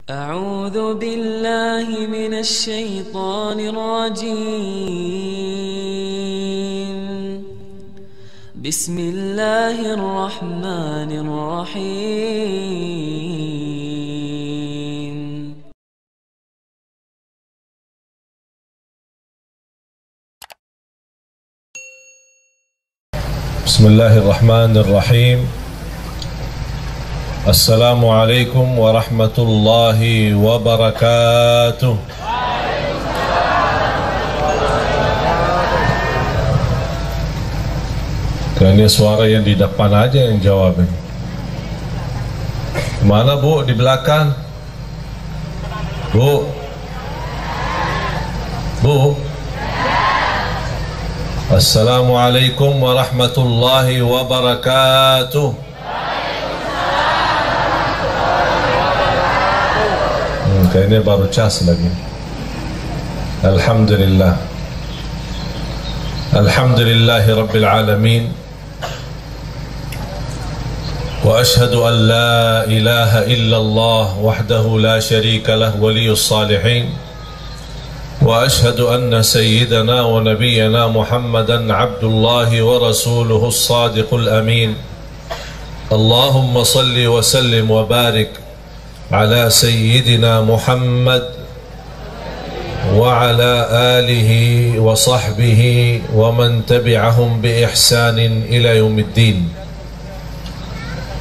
أعوذ بالله من الشيطان الرجيم. بسم الله الرحمن الرحيم. بسم الله الرحمن الرحيم. السلام عليكم ورحمة الله وبركاته. Kayaknya suara yang di depan aja yang jawab. Mana Bu? Di belakang? Bu? Bu? Assalamualaikum warahmatullahi wabarakatuh. Kayaknya baru cas lagi. Alhamdulillah. Alhamdulillahi Rabbil Alamin. Wa ashhadu an la ilaha illallah wahdahu la sharika lah waliyus salihin. Wa ashhadu anna sayyidana wa nabiyyana Muhammadan abdullahi wa rasuluhu as-sadiqul amin. Allahumma salli wa sallim wa barik على سيدنا محمد وعلى آله وصحبه ومن تبعهم بإحسان إلى يوم الدين.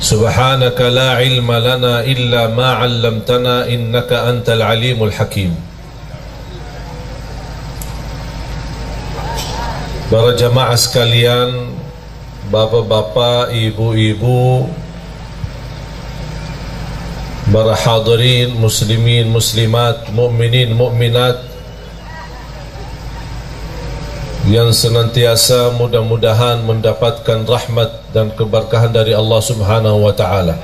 سبحانك لا علم لنا إلا ما علمتنا إنك أنت العليم الحكيم. Para jamaah sekalian, bapak-bapak, ibu-ibu, para hadirin, muslimin, muslimat, mukminin, mukminat yang senantiasa mudah-mudahan mendapatkan rahmat dan keberkahan dari Allah Subhanahu wa taala.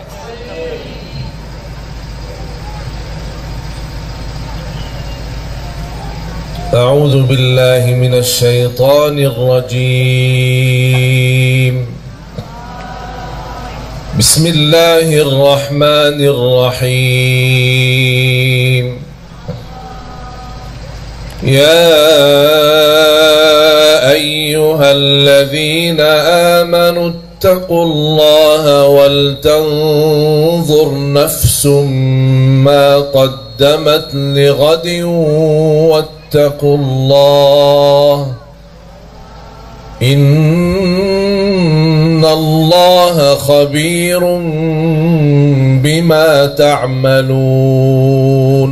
A'udzu billahi minasy syaithanir rajim. بسم الله الرحمن الرحيم. يا أيها الذين آمنوا اتقوا الله ولتنظر نفس ما قدمت لغد واتقوا الله إن الله خبير بما تعملون.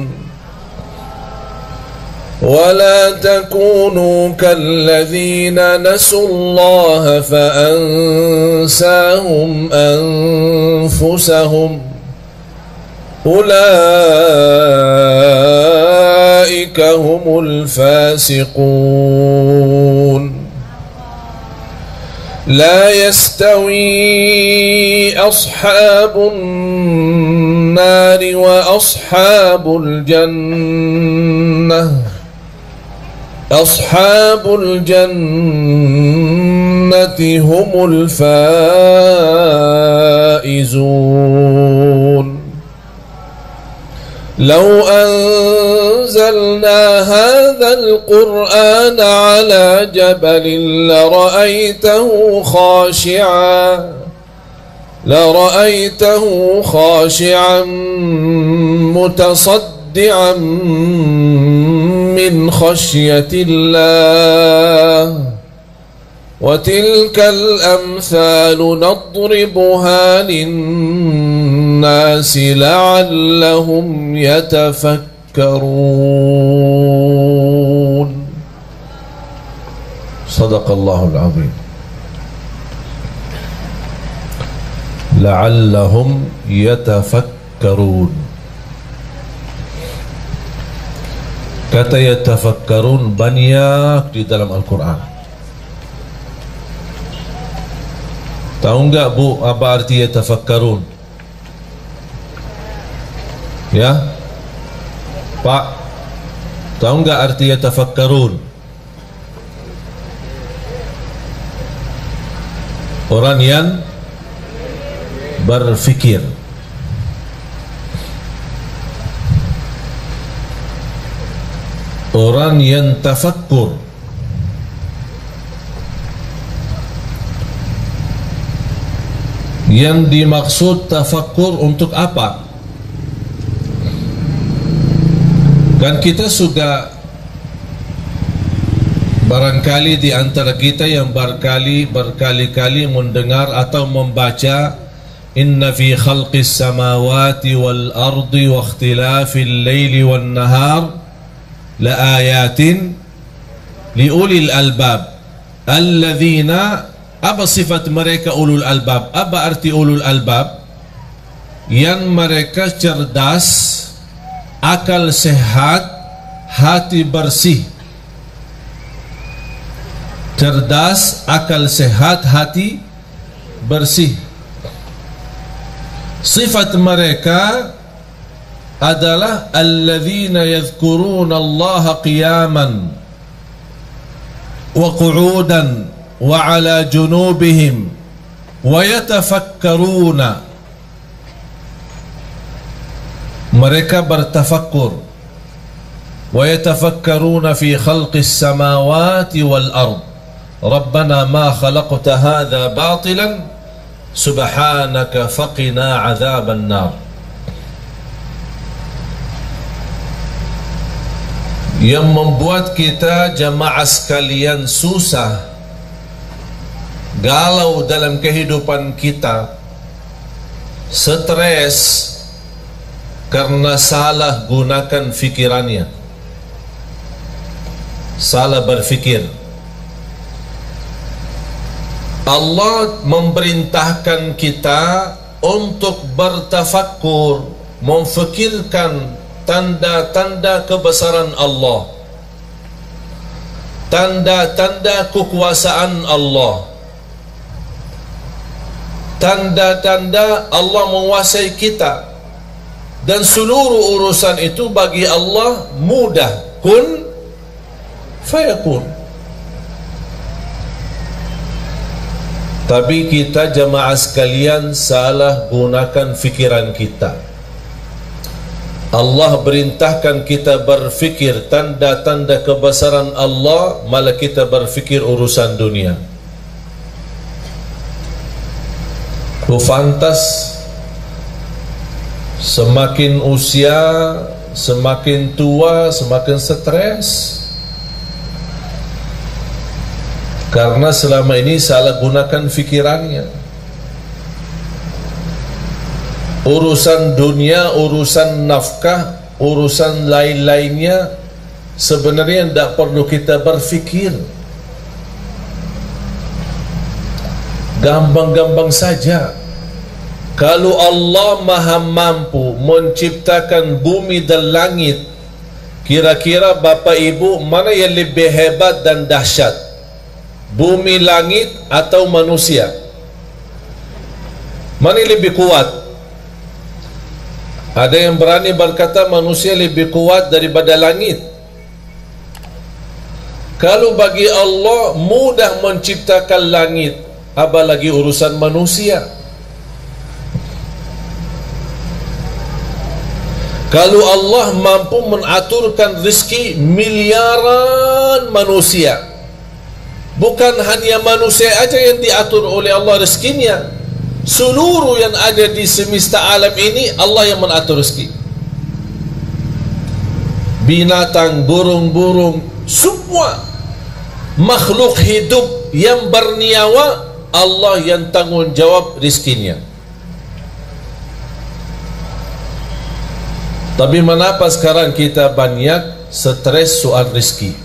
ولا تكونوا كالذين نسوا الله فأنساهم أنفسهم أولئك هم الفاسقون. لا يستوي أصحاب النار وأصحاب الجنة. أصحاب الجنة هم الفائزون. لو أنزلنا هذا القرآن على جبل لرأيته خاشعا متصدعا من خشية الله. وتلك الأمثال نضربها للناس لعلهم يتفكرون. صدق الله العظيم. لعلهم يتفكرون. Kata yatafakkarun banyak di dalam Al-Quran. Tahu enggak Bu apa arti yatafakkarun? Ya Pak, tahu enggak arti yatafakkarun? Orang yang berfikir. orang yang tafakkur. Yang dimaksud tafakkur untuk apa? Kan kita sudah, barangkali di antara kita yang berkali-kali mendengar atau membaca inna fi khalqis samawati wal ardi wa ikhtilafil laili wan nahar la ayatin li ulil albab alladzina. Apa sifat mereka ulul albab? Apa arti ulul albab? Yang mereka cerdas, akal sehat, hati bersih. Cerdas, akal sehat, hati bersih. Sifat mereka adalah alladzina yadhkuruna Allah qiyaman wa qu'udan wa ala junubihim wa yatafakkaruna. Mereka bertafakkur. Wa yatafakkaruna fi khalqis samawati wal ard. Rabbana ma khalaqta hadha batilan subhanaka faqina adzaban nar. Yang membuat kita jamaah sekalian susah, galau dalam kehidupan kita, stres karena salah gunakan fikirannya, salah berfikir. Allah memerintahkan kita untuk bertafakkur, memfikirkan tanda-tanda kebesaran Allah, tanda-tanda kekuasaan Allah, tanda-tanda Allah menguasai kita, dan seluruh urusan itu bagi Allah mudah, kun fayakun. Tapi kita jamaah sekalian salah gunakan fikiran kita. Allah perintahkan kita berfikir tanda-tanda kebesaran Allah, malah kita berfikir urusan dunia. Fantas semakin usia, semakin tua, semakin stres, karena selama ini salah gunakan fikirannya. Urusan dunia, urusan nafkah, urusan lain-lainnya sebenarnya tidak perlu kita berfikir, gampang-gampang saja. Kalau Allah maha mampu menciptakan bumi dan langit, kira-kira Bapak Ibu mana yang lebih hebat dan dahsyat? Bumi, langit atau manusia? Mana yang lebih kuat? Ada yang berani berkata manusia lebih kuat daripada langit. Kalau bagi Allah mudah menciptakan langit, apalagi urusan manusia. Kalau Allah mampu mengaturkan rezeki miliaran manusia, bukan hanya manusia aja yang diatur oleh Allah rezekinya, seluruh yang ada di semesta alam ini Allah yang mengatur rezeki. Binatang, burung-burung, semua makhluk hidup yang bernyawa, Allah yang tanggung jawab rezekinya. Tapi mengapa sekarang kita banyak stres soal rezeki?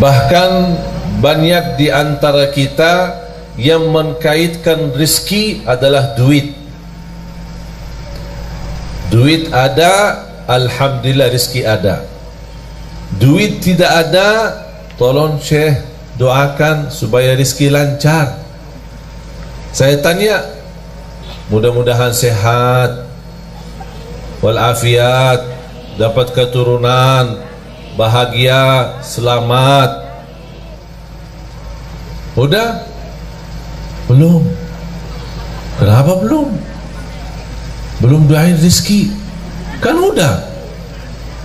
Bahkan banyak di antara kita yang mengkaitkan rezeki adalah duit. Duit ada, alhamdulillah rezeki ada. Duit tidak ada, tolong Syekh doakan supaya rezeki lancar. Saya tanya, mudah-mudahan sehat walafiat, dapat keturunan, bahagia, selamat. Udah? Belum. Kenapa belum? Belum doain rezeki. Kan udah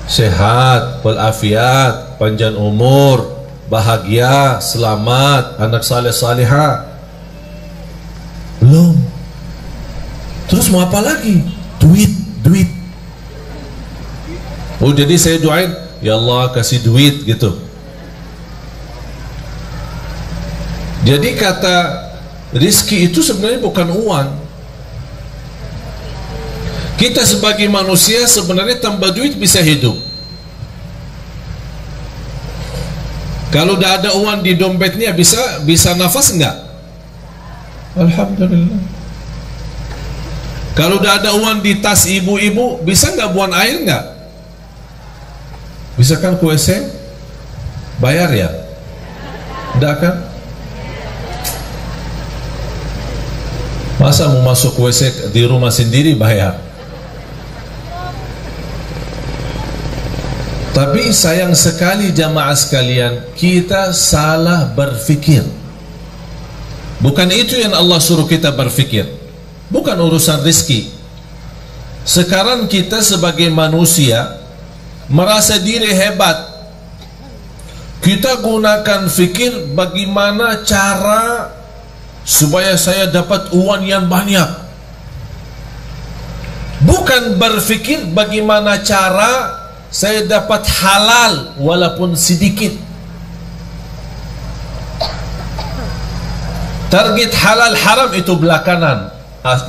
sehat, walafiat, panjang umur, bahagia, selamat, anak saleh salihah. Belum. Terus mau apa lagi? Duit. Oh, jadi saya doain, ya Allah kasih duit gitu. Jadi kata rizki itu sebenarnya bukan uang. Kita sebagai manusia sebenarnya tanpa duit bisa hidup. Kalau tidak ada uang di dompetnya bisa nafas enggak? Alhamdulillah. Kalau tidak ada uang di tas ibu-ibu, bisa enggak buang air enggak? Bisa kan ke WC? Bayar ya? Tidak kan? Masa mau masuk WC di rumah sendiri bayar? Tapi sayang sekali jamaah sekalian, kita salah berfikir. Bukan itu yang Allah suruh kita berfikir. Bukan urusan rezeki. Sekarang kita sebagai manusia merasa diri hebat. Kita gunakan fikir bagaimana cara supaya saya dapat uang yang banyak. Bukan berfikir bagaimana cara saya dapat halal walaupun sedikit. Target halal haram itu belakangan.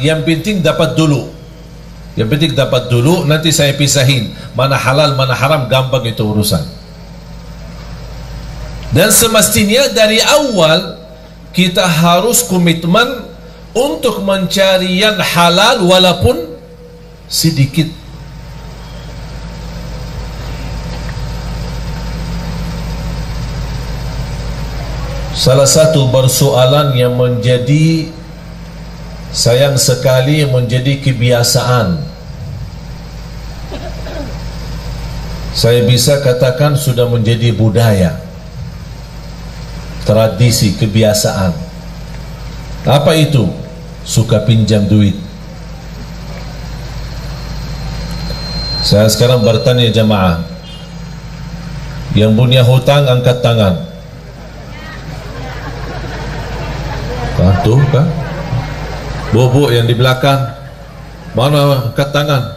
Yang penting dapat dulu. Yang penting dapat dulu, nanti saya pisahin mana halal mana haram, gampang itu urusan. Dan semestinya dari awal kita harus komitmen untuk mencari yang halal walaupun sedikit. Salah satu persoalan yang menjadi sayang sekali menjadi kebiasaan, saya bisa katakan sudah menjadi budaya, tradisi, kebiasaan. Apa itu? Suka pinjam duit. Saya sekarang bertanya jamaah, yang punya hutang angkat tangan. Tuh kan, bobo yang di belakang, mana angkat tangan?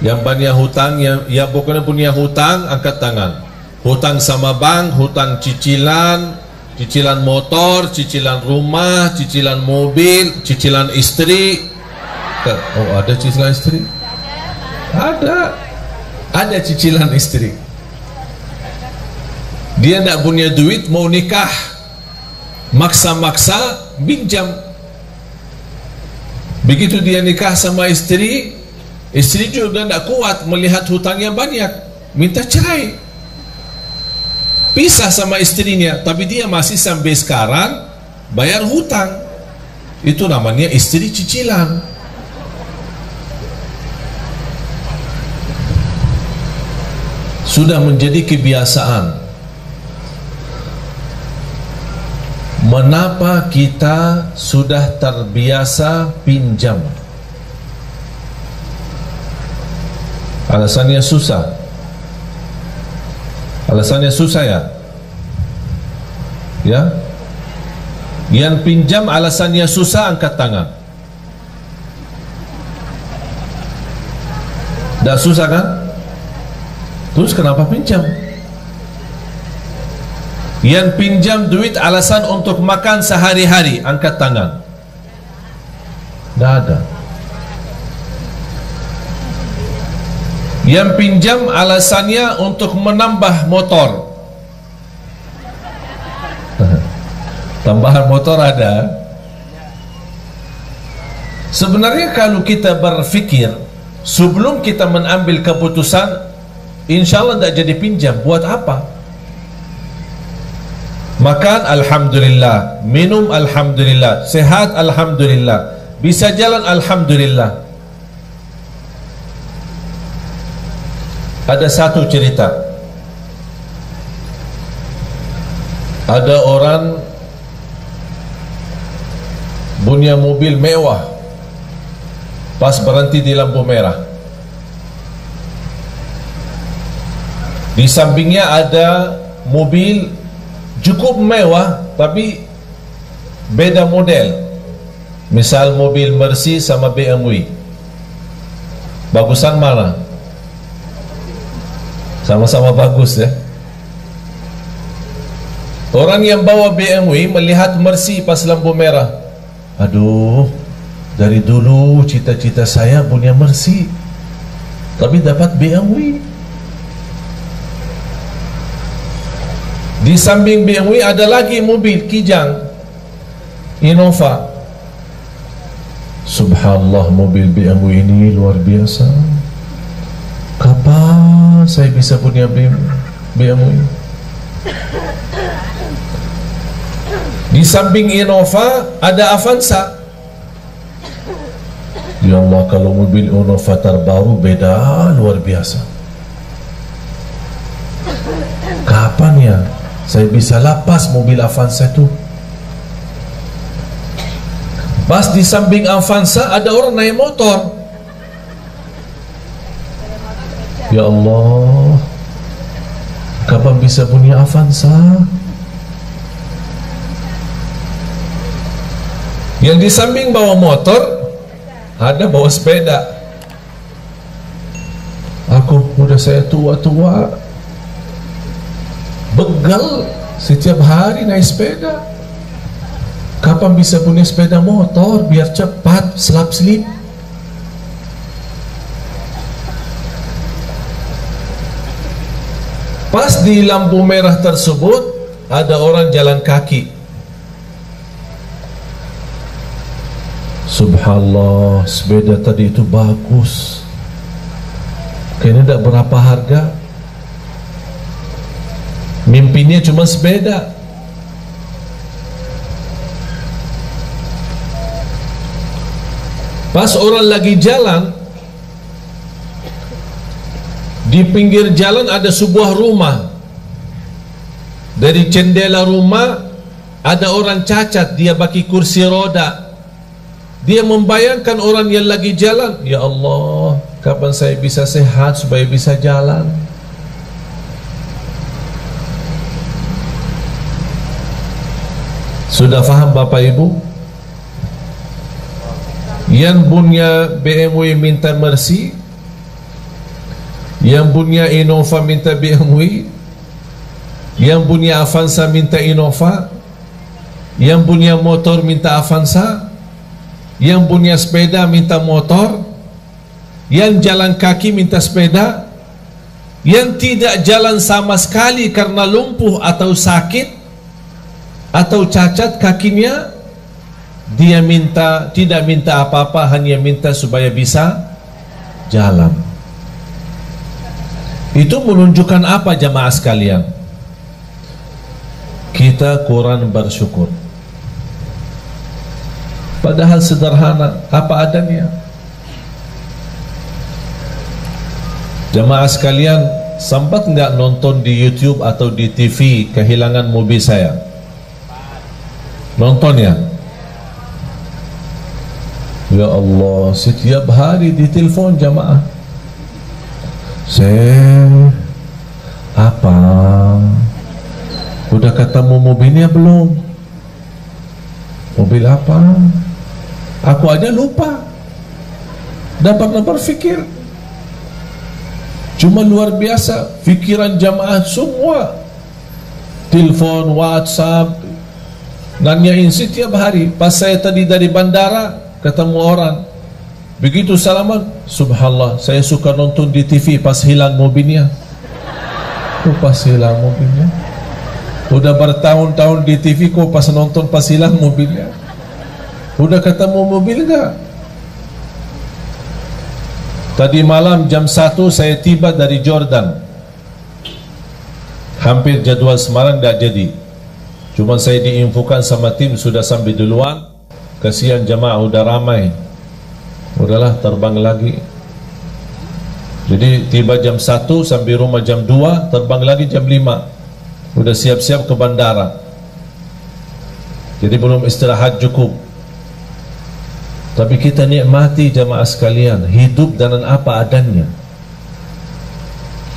Yang banyak hutang, yang bukan punya hutang angkat tangan. Hutang sama bank, hutang cicilan, cicilan motor, cicilan rumah, cicilan mobil, cicilan istri. Oh, ada cicilan istri? Ada cicilan istri. Dia tidak punya duit, mau nikah, maksa-maksa pinjam. Begitu dia nikah sama istri, istri juga tidak kuat melihat hutangnya banyak, minta cerai, pisah sama istrinya. Tapi dia masih sampai sekarang bayar hutang. Itu namanya istri cicilan. Sudah menjadi kebiasaan. Mengapa kita sudah terbiasa pinjam? Alasannya susah. Alasannya susah ya? Ya? Yang pinjam alasannya susah angkat tangan. Tidak susah kan? Terus kenapa pinjam? Yang pinjam duit alasan untuk makan sehari-hari, angkat tangan. Tidak ada. Yang pinjam alasannya untuk menambah motor. Tambahan motor ada. Sebenarnya kalau kita berfikir sebelum kita mengambil keputusan, insya Allah tidak jadi pinjam. Buat apa? Makan alhamdulillah, minum alhamdulillah, sehat alhamdulillah, bisa jalan alhamdulillah. Ada satu cerita, ada orang punya mobil mewah, pas berhenti di lampu merah, Di sampingnya ada mobil cukup mewah tapi beda model. Misal mobil Mercy sama BMW, bagusan mana? Sama-sama bagus ya. Orang yang bawa BMW melihat Mercy pas lampu merah, aduh, dari dulu cita-cita saya punya Mercy, tapi dapat BMW. Di samping BMW ada lagi mobil Kijang, Innova. Subhanallah, mobil BMW ini luar biasa. Kapan saya bisa punya BMW? Di samping Innova ada Avanza. Ya Allah, kalau mobil Innova terbaru beda luar biasa. Kapan ya saya bisa lapas mobil Avanza itu? Pas di samping Avanza ada orang naik motor. Ya Allah, kapan bisa punya Avanza? Yang di samping bawa motor ada bawa sepeda. Aku udah saya tua-tua, begal setiap hari naik sepeda. Kapan bisa punya sepeda motor biar cepat selap-selip? Pas di lampu merah tersebut ada orang jalan kaki. Subhanallah, sepeda tadi itu bagus. Kayaknya tidak berapa harga. Mimpinya cuma sepeda. Pas orang lagi jalan, di pinggir jalan ada sebuah rumah. Dari jendela rumah ada orang cacat, dia pakai kursi roda. Dia membayangkan orang yang lagi jalan, ya Allah, kapan saya bisa sehat supaya bisa jalan? Sudah faham Bapak Ibu? Yang punya BMW minta Mercy, yang punya Innova minta BMW, yang punya Avanza minta Innova, yang punya motor minta Avanza, yang punya sepeda minta motor, yang jalan kaki minta sepeda, yang tidak jalan sama sekali karena lumpuh atau sakit atau cacat kakinya, dia minta, tidak minta apa-apa, hanya minta supaya bisa jalan. Itu menunjukkan apa jamaah sekalian? Kita kurang bersyukur. Padahal sederhana, apa adanya. Jamaah sekalian, sempat nggak nonton di YouTube atau di TV kehilangan mobil saya? Nonton ya? Ya Allah, setiap hari ditelepon jamaah. Apa? Udah ketemu mobilnya belum? Mobil apa? Aku aja lupa. Dapat berpikir. Cuma luar biasa pikiran jamaah semua. Telepon, WhatsApp, nanyain setiap hari. Pas saya tadi dari bandara ketemu orang, begitu salaman, subhanallah, saya suka nonton di TV pas hilang mobilnya. Pas hilang mobilnya. Udah bertahun-tahun di TV kok pas nonton pas hilang mobilnya. Udah ketemu mobil enggak? Tadi malam jam 1 saya tiba dari Jordan. Hampir jadwal Semarang enggak jadi. Cuma saya diinfokan sama tim sudah sampai duluan. Kasihan jamaah udah ramai. Udahlah terbang lagi. Jadi tiba jam 1 sampai rumah jam 2, terbang lagi jam 5. Udah siap-siap ke bandara. Jadi belum istirahat cukup. Tapi kita nikmati jamaah sekalian, hidup dengan apa adanya.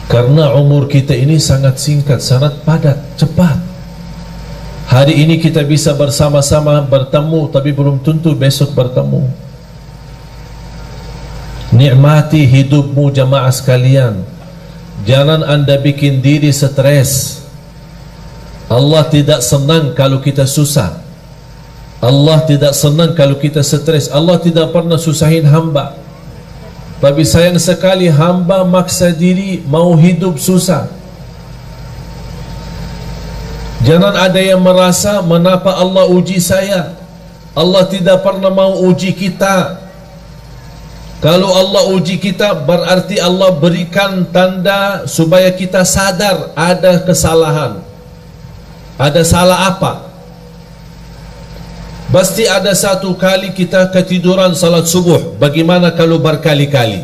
Karena umur kita ini sangat singkat, sangat padat, cepat. Hari ini kita bisa bersama-sama bertemu, tapi belum tentu besok bertemu. Nikmati hidupmu jamaah sekalian. Jangan anda bikin diri stres. Allah tidak senang kalau kita susah. Allah tidak senang kalau kita stres. Allah tidak pernah susahin hamba. Tapi sayang sekali hamba maksa diri mau hidup susah. Jangan ada yang merasa, mengapa Allah uji saya? Allah tidak pernah mau uji kita. Kalau Allah uji kita, berarti Allah berikan tanda supaya kita sadar ada kesalahan. Ada salah apa? Pasti ada satu kali kita ketiduran salat subuh. Bagaimana kalau berkali-kali?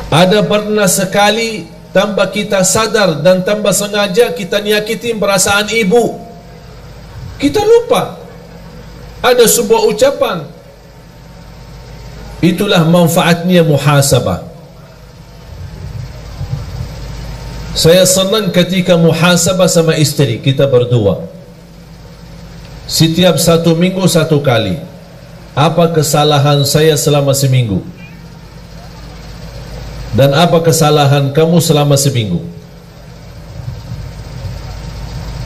Ada pernah sekali tanpa kita sadar dan tanpa sengaja kita nyakitin perasaan ibu. Kita lupa. Ada sebuah ucapan. Itulah manfaatnya muhasabah. Saya senang ketika muhasabah sama istri kita berdua. Setiap 1 minggu 1 kali. Apa kesalahan saya selama seminggu? Dan apa kesalahan kamu selama seminggu?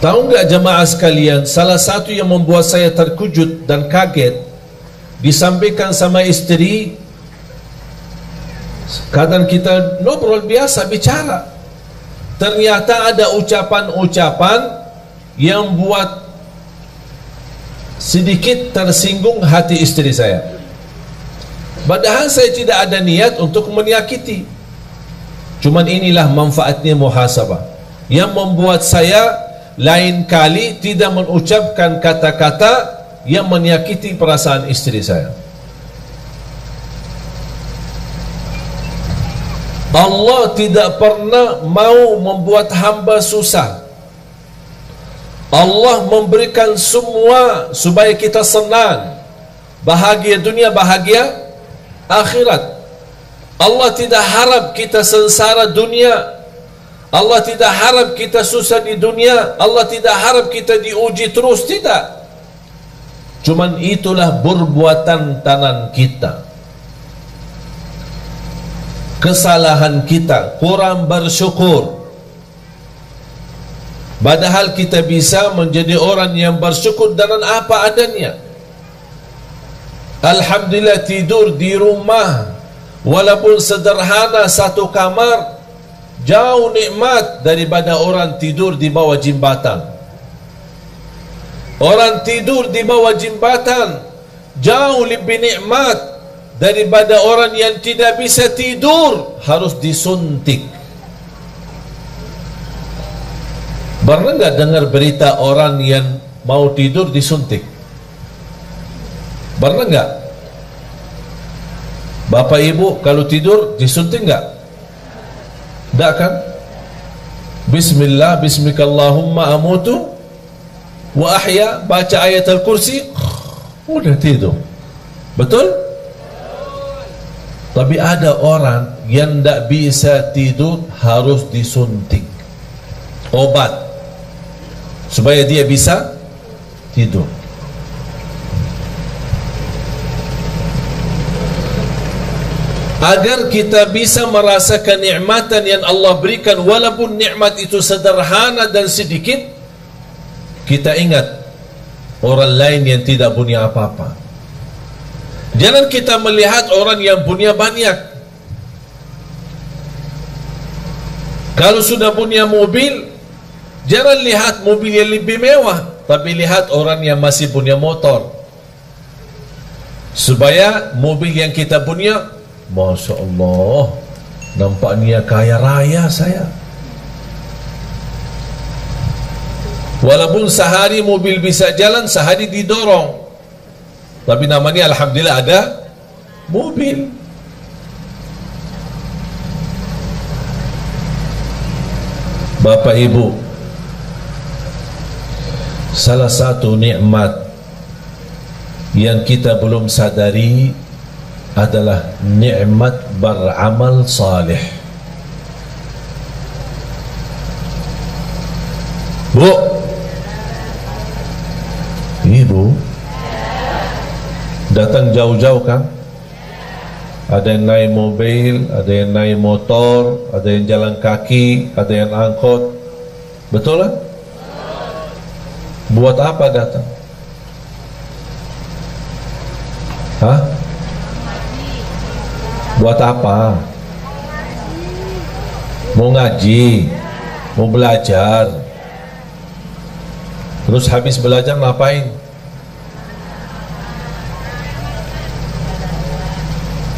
Tahu enggak jemaah sekalian, salah satu yang membuat saya terkejut dan kaget, disampaikan sama istri. Kadang kita ngobrol biasa, bicara. Ternyata ada ucapan-ucapan yang buat sedikit tersinggung hati istri saya. Padahal saya tidak ada niat untuk menyakiti. Cuman inilah manfaatnya muhasabah, yang membuat saya lain kali tidak mengucapkan kata-kata yang menyakiti perasaan istri saya. Allah tidak pernah mau membuat hamba susah. Allah memberikan semua supaya kita senang, bahagia dunia, bahagia akhirat. Allah tidak harap kita sengsara dunia. Allah tidak harap kita susah di dunia. Allah tidak harap kita diuji terus, tidak. Cuman itulah perbuatan tangan kita, kesalahan kita, kurang bersyukur. Padahal kita bisa menjadi orang yang bersyukur dengan apa adanya. Alhamdulillah, tidur di rumah walaupun sederhana 1 kamar jauh nikmat daripada orang tidur di bawah jembatan. Orang tidur di bawah jembatan jauh lebih nikmat daripada orang yang tidak bisa tidur, harus disuntik. Pernah enggak dengar berita orang yang mau tidur disuntik? Pernah enggak? Bapak ibu kalau tidur disuntik enggak? Enggak kan? Bismillah, bismikallahumma amutu wa ahya, baca ayat al-kursi, udah tidur. Betul? Tapi ada orang yang tidak bisa tidur, harus disuntik obat supaya dia bisa tidur. Agar kita bisa merasakan nikmatan yang Allah berikan, walaupun nikmat itu sederhana dan sedikit, kita ingat orang lain yang tidak punya apa-apa. Jangan kita melihat orang yang punya banyak. Kalau sudah punya mobil, jangan lihat mobil yang lebih mewah, tapi lihat orang yang masih punya motor. Supaya mobil yang kita punya, Masya Allah, nampaknya kaya raya saya. Walaupun sehari mobil bisa jalan, sehari didorong, tapi namanya alhamdulillah ada mobil. Bapak ibu, salah satu nikmat yang kita belum sadari adalah nikmat beramal saleh. Bu, ibu datang jauh-jauh kan? Ada yang naik mobil, ada yang naik motor, ada yang jalan kaki, ada yang angkot. Betul kan? Buat apa datang? Hah? Buat apa? Mau ngaji, mau belajar. Terus habis belajar ngapain?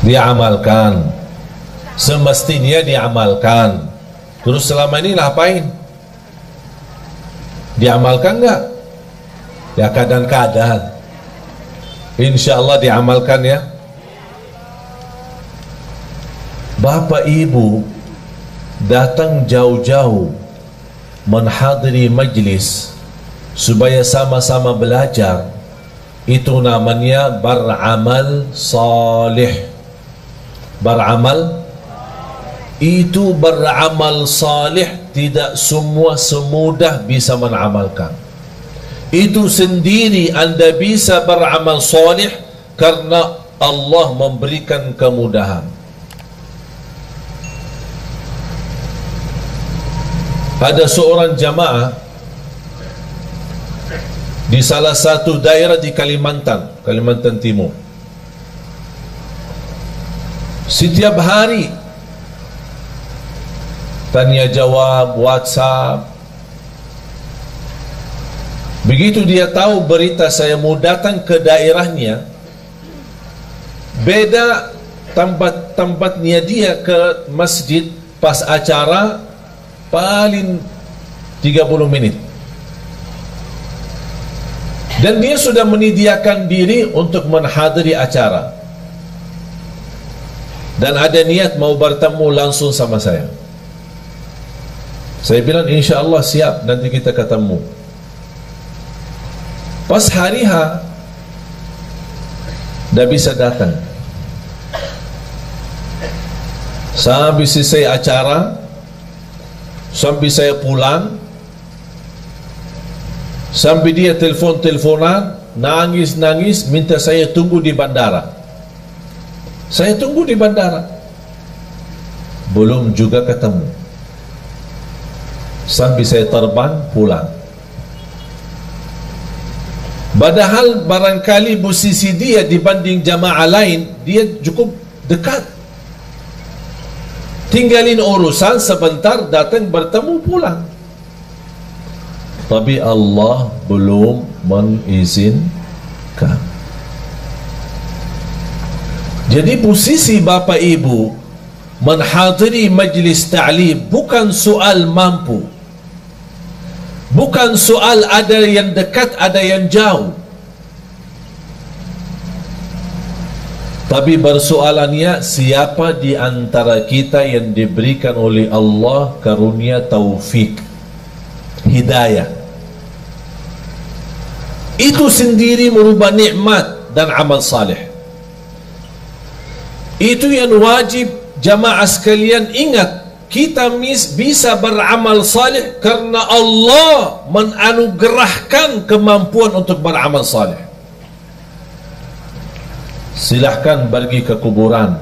Diamalkan. Semestinya diamalkan. Terus selama ini ngapain? Diamalkan enggak? Ya kadang-kadang. Insya Allah diamalkan ya. Bapak ibu datang jauh-jauh menghadiri majlis supaya sama-sama belajar, itu namanya beramal salih. Beramal itu beramal salih, tidak semua semudah bisa mengamalkan. Itu sendiri anda bisa beramal salih karena Allah memberikan kemudahan. Ada seorang jamaah di salah satu daerah di Kalimantan Timur. Setiap hari tanya jawab, WhatsApp. Begitu dia tahu berita saya mau datang ke daerahnya, beda tempatnya dia ke masjid pas acara paling 30 menit. Dan dia sudah menyediakan diri untuk menghadiri acara. Dan ada niat mau bertemu langsung sama saya. Saya bilang insya Allah siap, nanti kita ketemu. Pas hari H dah bisa datang. Sampai selesai acara, sampai saya pulang, sampai dia teleponan, nangis minta saya tunggu di bandara. Saya tunggu di bandara, belum juga ketemu. Sampai saya terbang pulang. Padahal barangkali posisi dia dibanding jamaah lain, dia cukup dekat. Tinggalin urusan sebentar, datang bertemu pulang. Tapi Allah belum mengizinkan. Jadi posisi bapa ibu menghadiri majlis ta'lim bukan soal mampu, bukan soal ada yang dekat ada yang jauh, tapi persoalannya siapa di antara kita yang diberikan oleh Allah karunia taufik, hidayah. Itu sendiri merubah nikmat dan amal saleh. Itu yang wajib jamaah sekalian ingat. Kita bisa beramal saleh karena Allah menanugerahkan kemampuan untuk beramal saleh. Silahkan pergi ke kuburan.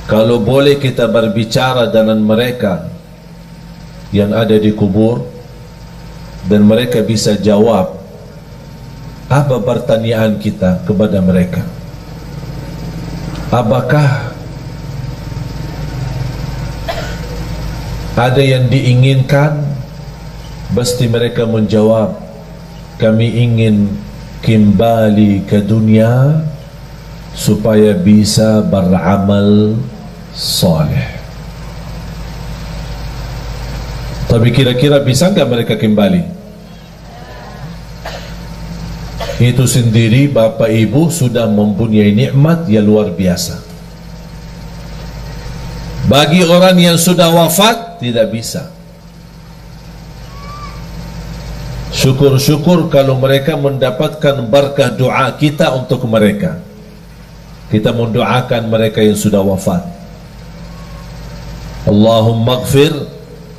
Kalau boleh kita berbicara dengan mereka yang ada di kubur, dan mereka bisa jawab apa pertanyaan kita kepada mereka. Apakah ada yang diinginkan? Pasti mereka menjawab, kami ingin kembali ke dunia supaya bisa beramal saleh. Tapi kira-kira bisa enggak mereka kembali? Itu sendiri bapak ibu sudah mempunyai nikmat yang luar biasa. Bagi orang yang sudah wafat tidak bisa. Syukur-syukur kalau mereka mendapatkan berkah doa kita untuk mereka. kita mendoakan mereka yang sudah wafat. Allahumma ighfir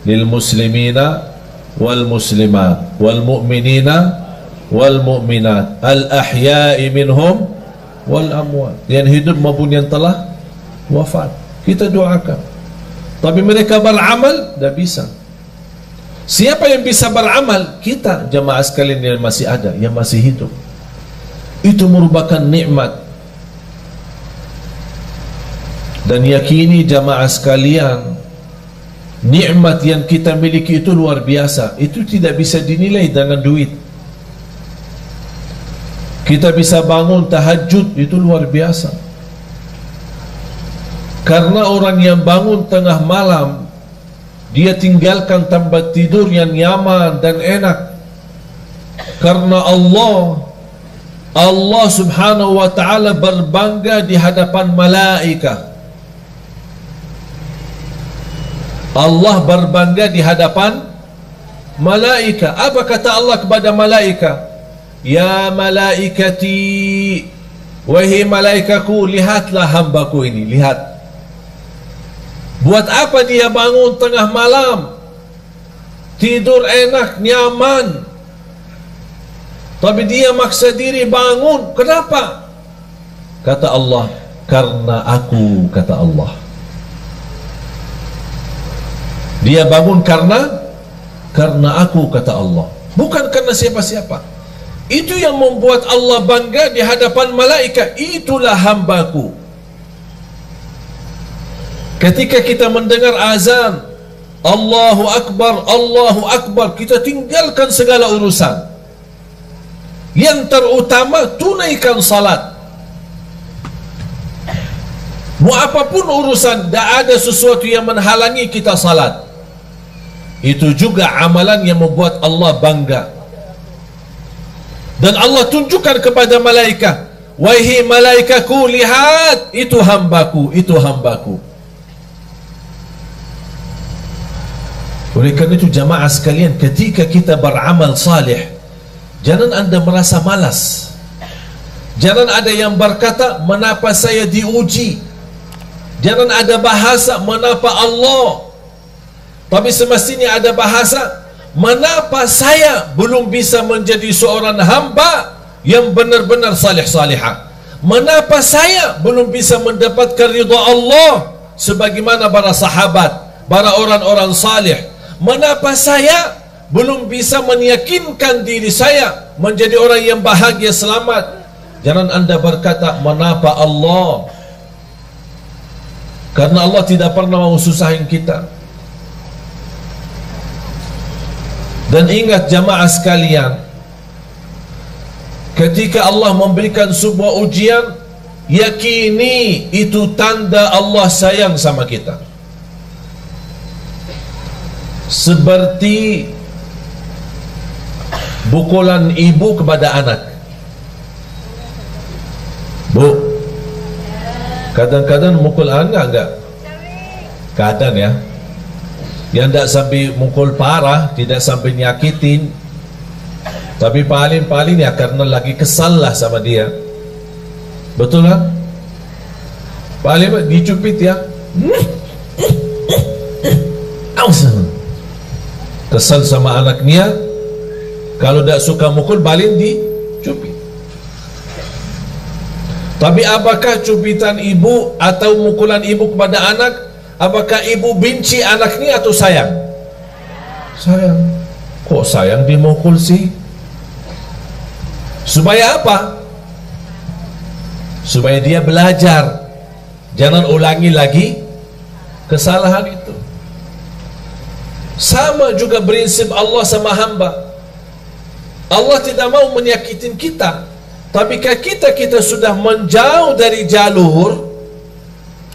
lil muslimina wal muslimat wal mu'minina wal mu'minat al ahya'i minhum wal amwat, yang hidup maupun yang telah wafat. Kita doakan. Tapi mereka beramal, tidak bisa. Siapa yang bisa beramal? Kita, jamaah sekalian yang masih ada, yang masih hidup. Itu merupakan nikmat. Dan yakini jamaah sekalian, nikmat yang kita miliki itu luar biasa. Itu tidak bisa dinilai dengan duit. Kita bisa bangun tahajud, itu luar biasa. Karena orang yang bangun tengah malam, dia tinggalkan tempat tidur yang nyaman dan enak, karena Allah subhanahu wa ta'ala berbangga di hadapan malaikat. Allah berbangga di hadapan malaikat. Apa kata Allah kepada malaikat? Ya malaikati, wahai malaikaku, lihatlah hambaku ini. Lihat, buat apa dia bangun tengah malam, tidur enak, nyaman, tapi dia maksa diri bangun. Kenapa? Kata Allah, karena aku, kata Allah. Dia bangun karena aku, kata Allah, bukan karena siapa-siapa. Itu yang membuat Allah bangga di hadapan malaikat. Itulah hambaku. Ketika kita mendengar azan Allahu Akbar, Allahu Akbar, kita tinggalkan segala urusan. Yang terutama, tunaikan salat. Mau apapun urusan, tidak ada sesuatu yang menghalangi kita salat. Itu juga amalan yang membuat Allah bangga. Dan Allah tunjukkan kepada malaikat, wahai malaikatku, lihat, itu hambaku, itu hambaku. Oleh kerana itu jamaah sekalian, ketika kita beramal salih, jangan anda merasa malas. Jangan ada yang berkata, mengapa saya diuji? Jangan ada bahasa, mengapa Allah? Tapi semestinya ada bahasa, mengapa saya belum bisa menjadi seorang hamba yang benar-benar salih-salihah? Mengapa saya belum bisa mendapatkan ridha Allah sebagaimana para sahabat, para orang-orang salih? Mengapa saya belum bisa meyakinkan diri saya menjadi orang yang bahagia, selamat? Jangan anda berkata, mengapa Allah? Karena Allah tidak pernah mau susahin kita. Dan ingat jamaah sekalian, ketika Allah memberikan sebuah ujian, yakini itu tanda Allah sayang sama kita. Seperti pukulan ibu kepada anak. Bu, kadang-kadang mukul anak enggak? Kadang ya. Yang tidak sampai mukul parah, tidak sampai nyakitin, tapi paling-paling ya karena lagi kesal lah sama dia. Betul kan? Paling dicupit ya, kesal sama anaknya. Kalau tidak suka mukul, paling dicupit. Tapi apakah cupitan ibu atau mukulan ibu kepada anak, apakah ibu benci anaknya atau sayang? Sayang. Kok sayang dimukul sih? Supaya apa? Supaya dia belajar, jangan ulangi lagi kesalahan itu. Sama juga prinsip Allah sama hamba. Allah tidak mau menyakitin kita, tapi kita sudah menjauh dari jalur,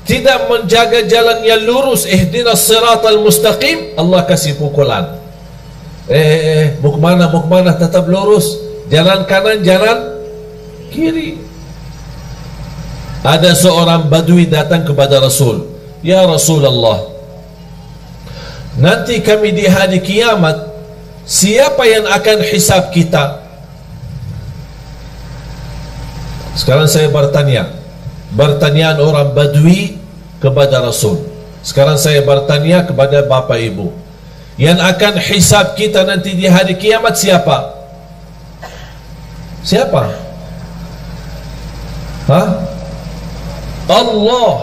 tidak menjaga jalan yang lurus, ihdinas siratal mustaqim, Allah kasih pukulan. Mau kemana, tetap lurus, jalan kanan, jalan kiri. Ada seorang badui datang kepada Rasul, ya Rasulullah, nanti kami di hari kiamat, siapa yang akan hisab kita? Sekarang saya bertanya, pertanyaan orang Badui kepada Rasul. Sekarang saya bertanya kepada Bapak Ibu, yang akan hisab kita nanti di hari kiamat siapa? Siapa? Allah.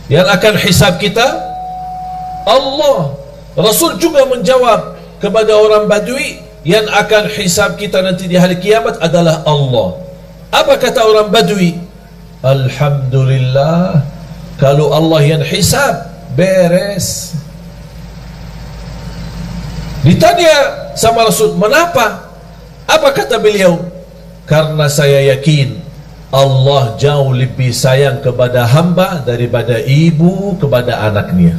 Yang akan hisab kita Allah. Rasul juga menjawab kepada orang Badui, yang akan hisab kita nanti di hari kiamat adalah Allah. Apa kata orang Badui? Alhamdulillah, kalau Allah yang hisab, beres. Ditanya sama Rasul, "Mengapa?" Apa kata beliau? "Karena saya yakin Allah jauh lebih sayang kepada hamba daripada ibu kepada anaknya."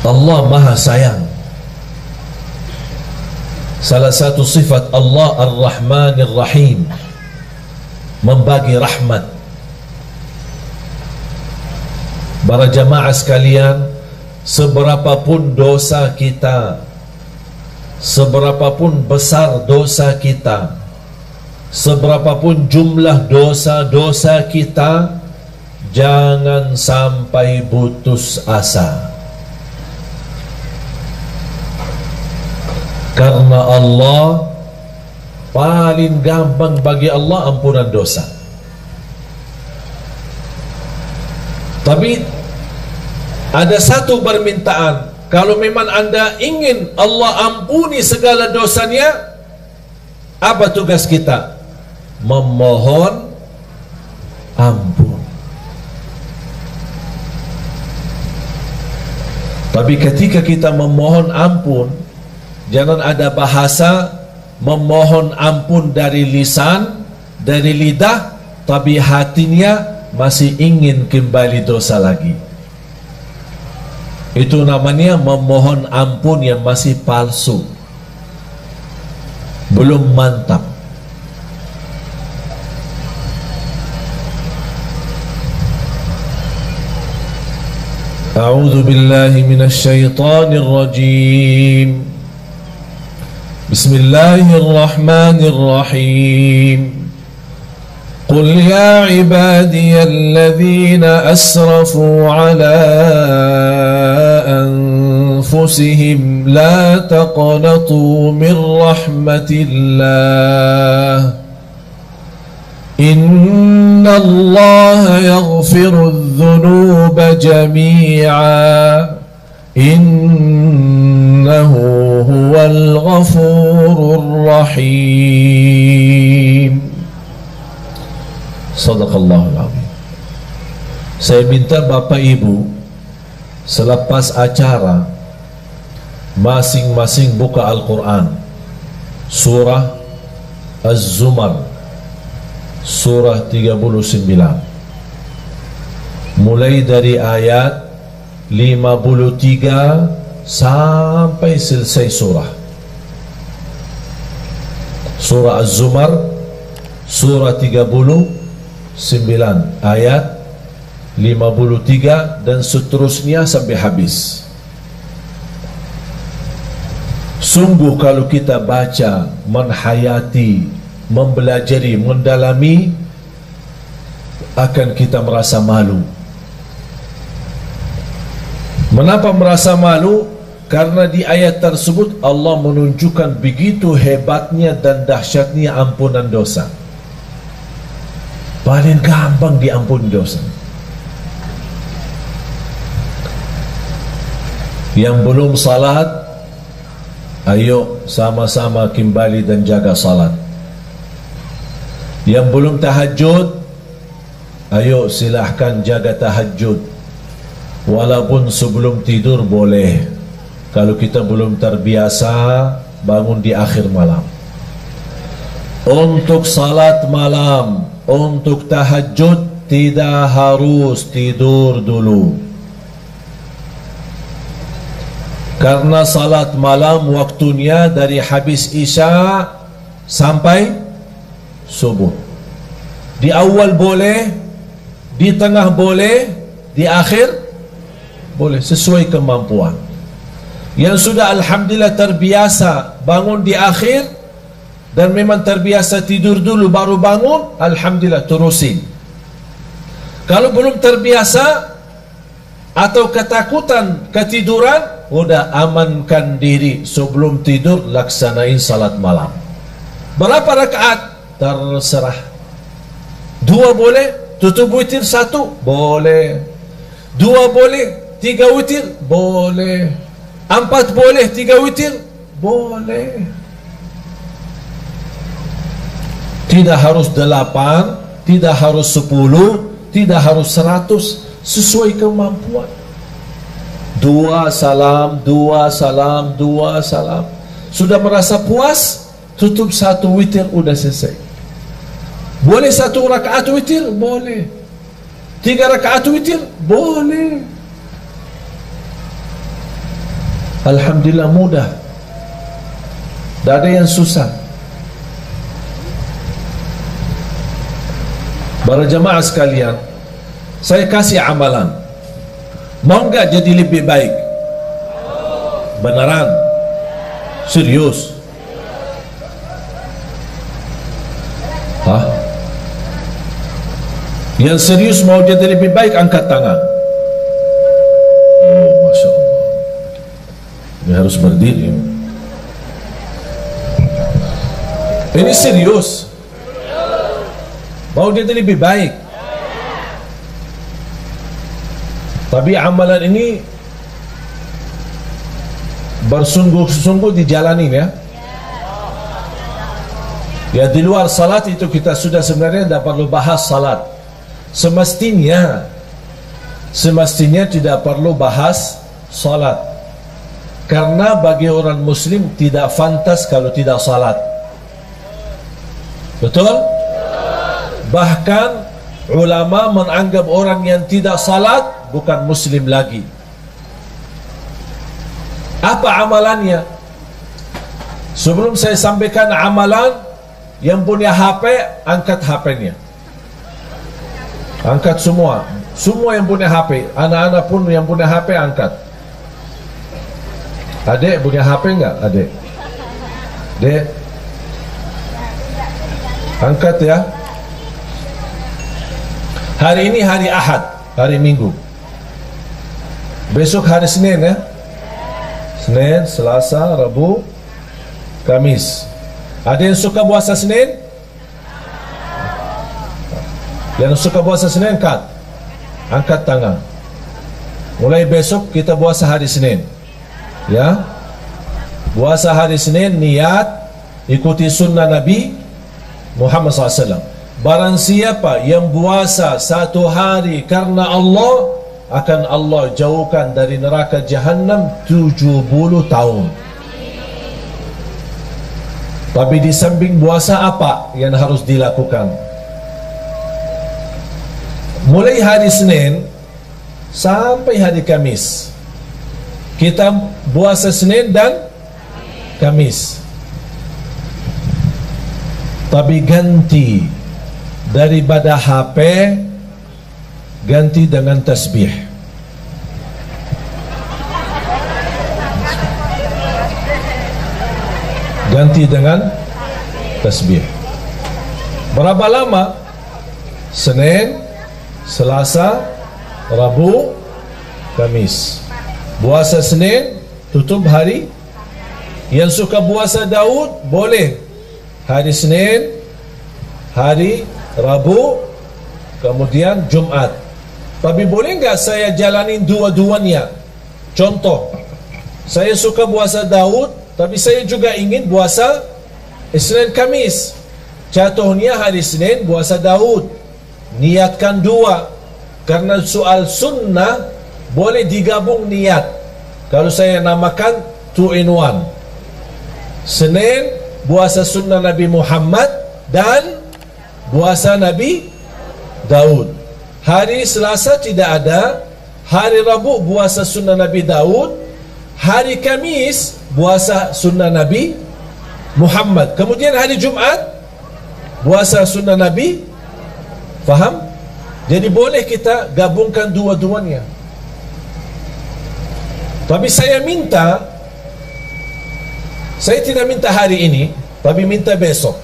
Allah maha sayang. Salah satu sifat Allah Ar-Rahmanir Rahim, membagi rahmat. Para jamaah sekalian, seberapapun dosa kita, seberapapun besar dosa kita, seberapapun jumlah dosa-dosa kita, jangan sampai putus asa. Karena Allah, paling gampang bagi Allah ampunan dosa. Tapi ada satu permintaan, kalau memang anda ingin Allah ampuni segala dosanya, apa tugas kita? Memohon ampun. Tapi ketika kita memohon ampun, jangan ada bahasa memohon ampun dari lisan, dari lidah, tapi hatinya masih ingin kembali dosa lagi. Itu namanya memohon ampun yang masih palsu, belum mantap. A'udzu billahi minasy syaithanir rajim. Bismillahirrahmanirrahim. قل يا عبادي الذين أسرفوا على أنفسهم لا تقنطوا من رحمة الله إن الله يغفر الذنوب جميعا إنه هو الغفور الرحيم. Sadaqallahul Azim. Saya minta Bapak Ibu selepas acara masing-masing buka Al-Quran, surah Az-Zumar, surah 39, mulai dari ayat 53 sampai selesai surah. Surah Az-Zumar, surah 39 ayat 53 dan seterusnya sampai habis. Sungguh kalau kita baca, menhayati, mempelajari, mendalami, akan kita merasa malu. Mengapa merasa malu? Karena di ayat tersebut Allah menunjukkan begitu hebatnya dan dahsyatnya ampunan dosa. Paling gampang diampuni dosa. Yang belum salat, ayo sama-sama kembali dan jaga salat. Yang belum tahajud, ayo silahkan jaga tahajud. Walaupun sebelum tidur boleh, kalau kita belum terbiasa bangun di akhir malam. Untuk salat malam, untuk tahajud tidak harus tidur dulu, karena salat malam waktunya dari habis isya sampai subuh. Di awal boleh, di tengah boleh, di akhir boleh, sesuai kemampuan. Yang sudah alhamdulillah terbiasa bangun di akhir, dan memang terbiasa tidur dulu baru bangun, alhamdulillah terusin. Kalau belum terbiasa atau ketakutan ketiduran, udah amankan diri sebelum tidur, laksanain salat malam. Berapa rakaat? Terserah. 2 boleh, tutup witir 1 boleh, 2 boleh, 3 witir boleh, 4 boleh, 3 witir boleh. Tidak harus 8, tidak harus 10, tidak harus 100, sesuai kemampuan. 2 salam, 2 salam, 2 salam. Sudah merasa puas, tutup 1 witir, udah selesai. Boleh 1 rakaat witir? Boleh. 3 rakaat witir? Boleh. Alhamdulillah mudah. Tak ada yang susah. Para jemaah sekalian, saya kasih amalan. Mau enggak jadi lebih baik? Beneran? Serius? Hah? Yang serius mau jadi lebih baik, angkat tangan. Oh, Masya Allah. Ini harus berdiri. Ini serius. Mau jadi lebih baik. Tapi amalan ini bersungguh-sungguh dijalani ya. Ya, di luar salat itu kita sudah sebenarnya tidak perlu bahas salat. Semestinya tidak perlu bahas salat. Karena bagi orang muslim tidak fantas kalau tidak salat. Betul? Bahkan ulama menganggap orang yang tidak salat bukan muslim lagi. Apa amalannya? Sebelum saya sampaikan amalan, yang punya HP, angkat HP-nya. Angkat semua. Semua yang punya HP. Anak-anak pun yang punya HP, angkat. Adik punya HP enggak? Adik? Dek? Angkat ya. Hari ini hari Ahad, hari Minggu. Besok hari Senin ya. Senin, Selasa, Rabu, Kamis. Ada yang suka puasa Senin? Yang suka puasa Senin, angkat. Angkat tangan. Mulai besok kita puasa hari Senin. Ya. Puasa hari Senin, niat ikuti sunnah Nabi Muhammad SAW. Barang siapa yang puasa 1 hari karena Allah, akan Allah jauhkan dari neraka Jahannam 70 tahun. Tapi di samping puasa apa yang harus dilakukan? Mulai hari Senin sampai hari Kamis, kita puasa Senin dan Kamis. Tapi ganti daripada HP, ganti dengan tasbih. Ganti dengan tasbih. Berapa lama? Senin, Selasa, Rabu, Kamis. Puasa Senin, tutup hari. Yang suka puasa Daud, boleh hari Senin, hari Rabu, kemudian Jumat. Tapi boleh nggak saya jalanin dua-duanya? Contoh, saya suka puasa Daud, tapi saya juga ingin puasa Senin Kamis. Jatuhnya hari Senin puasa Daud. Niatkan 2. Karena soal sunnah boleh digabung niat. Kalau saya namakan 2 in 1. Senin puasa sunnah Nabi Muhammad dan puasa Nabi Daud. Hari Selasa tidak ada. Hari Rabu puasa sunnah Nabi Daud. Hari Kamis puasa sunnah Nabi Muhammad. Kemudian hari Jumat puasa sunnah Nabi. Faham? Jadi boleh kita gabungkan dua-duanya. Tapi saya tidak minta hari ini, tapi minta besok.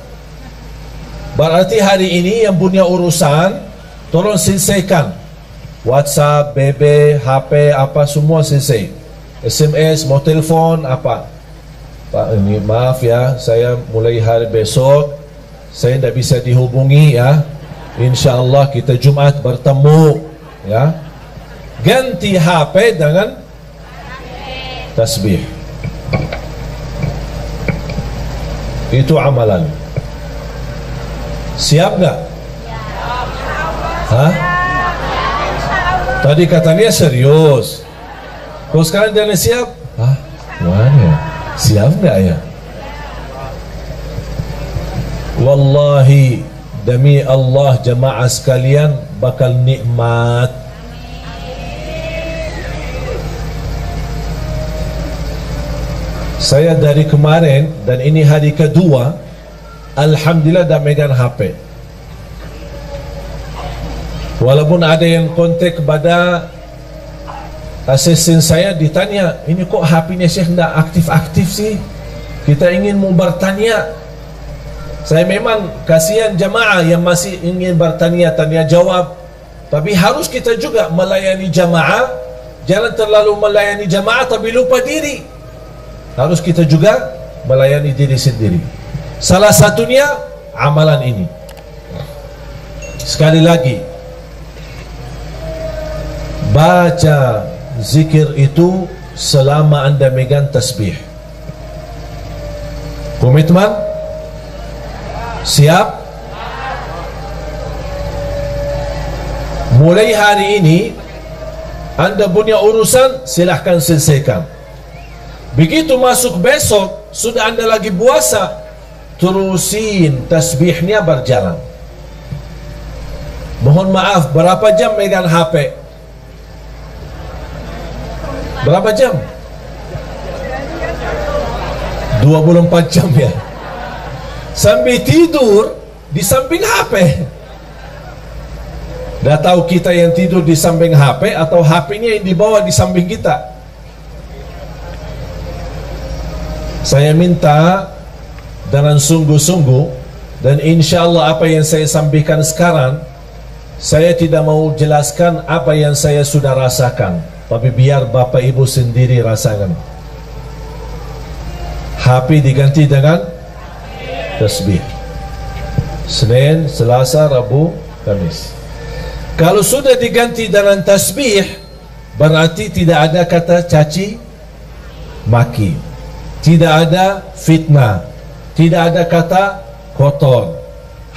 Berarti hari ini yang punya urusan tolong selesaikan. WhatsApp, BB, HP, apa semua selesai. SMS, mau telefon, apa. Pak, ini maaf ya, saya mulai hari besok saya tidak bisa dihubungi ya. InsyaAllah kita Jumat bertemu ya. Ganti HP dengan tasbih. Itu amalan. Siap nggak? Hah? Tadi katanya serius. Kalau sekarang dia siap? Hah? Mana? Siap nggak ya? Wallahi, demi Allah jemaah sekalian bakal nikmat. Saya dari kemarin dan ini hari kedua, alhamdulillah dah megang HP. Walaupun ada yang kontak kepada asisten saya, ditanya, ini kok HP-nya Syekh tidak aktif-aktif sih? Kita ingin mau bertanya. Saya memang kasihan jamaah yang masih ingin bertanya, tanya jawab. Tapi harus kita juga melayani jamaah. Jangan terlalu melayani jamaah tapi lupa diri. Harus kita juga melayani diri sendiri. Salah satunya amalan ini. Sekali lagi, baca zikir itu selama anda megang tasbih. Komitmen? Siap? Mulai hari ini anda punya urusan, silahkan selesaikan. Begitu masuk besok, sudah anda lagi puasa, terusin tasbihnya berjalan. Mohon maaf, berapa jam megang HP? Berapa jam? 24 jam ya. Sambil tidur di samping HP. Dah tahu kita yang tidur di samping HP atau HP-nya yang dibawa di samping kita. Saya minta dengan sungguh-sungguh, dan insya Allah apa yang saya sampaikan sekarang, saya tidak mau jelaskan apa yang saya sudah rasakan, tapi biar Bapak Ibu sendiri rasakan. HP diganti dengan tasbih. Senin, Selasa, Rabu, Kamis. Kalau sudah diganti dengan tasbih, berarti tidak ada kata caci maki, tidak ada fitnah, tidak ada kata kotor,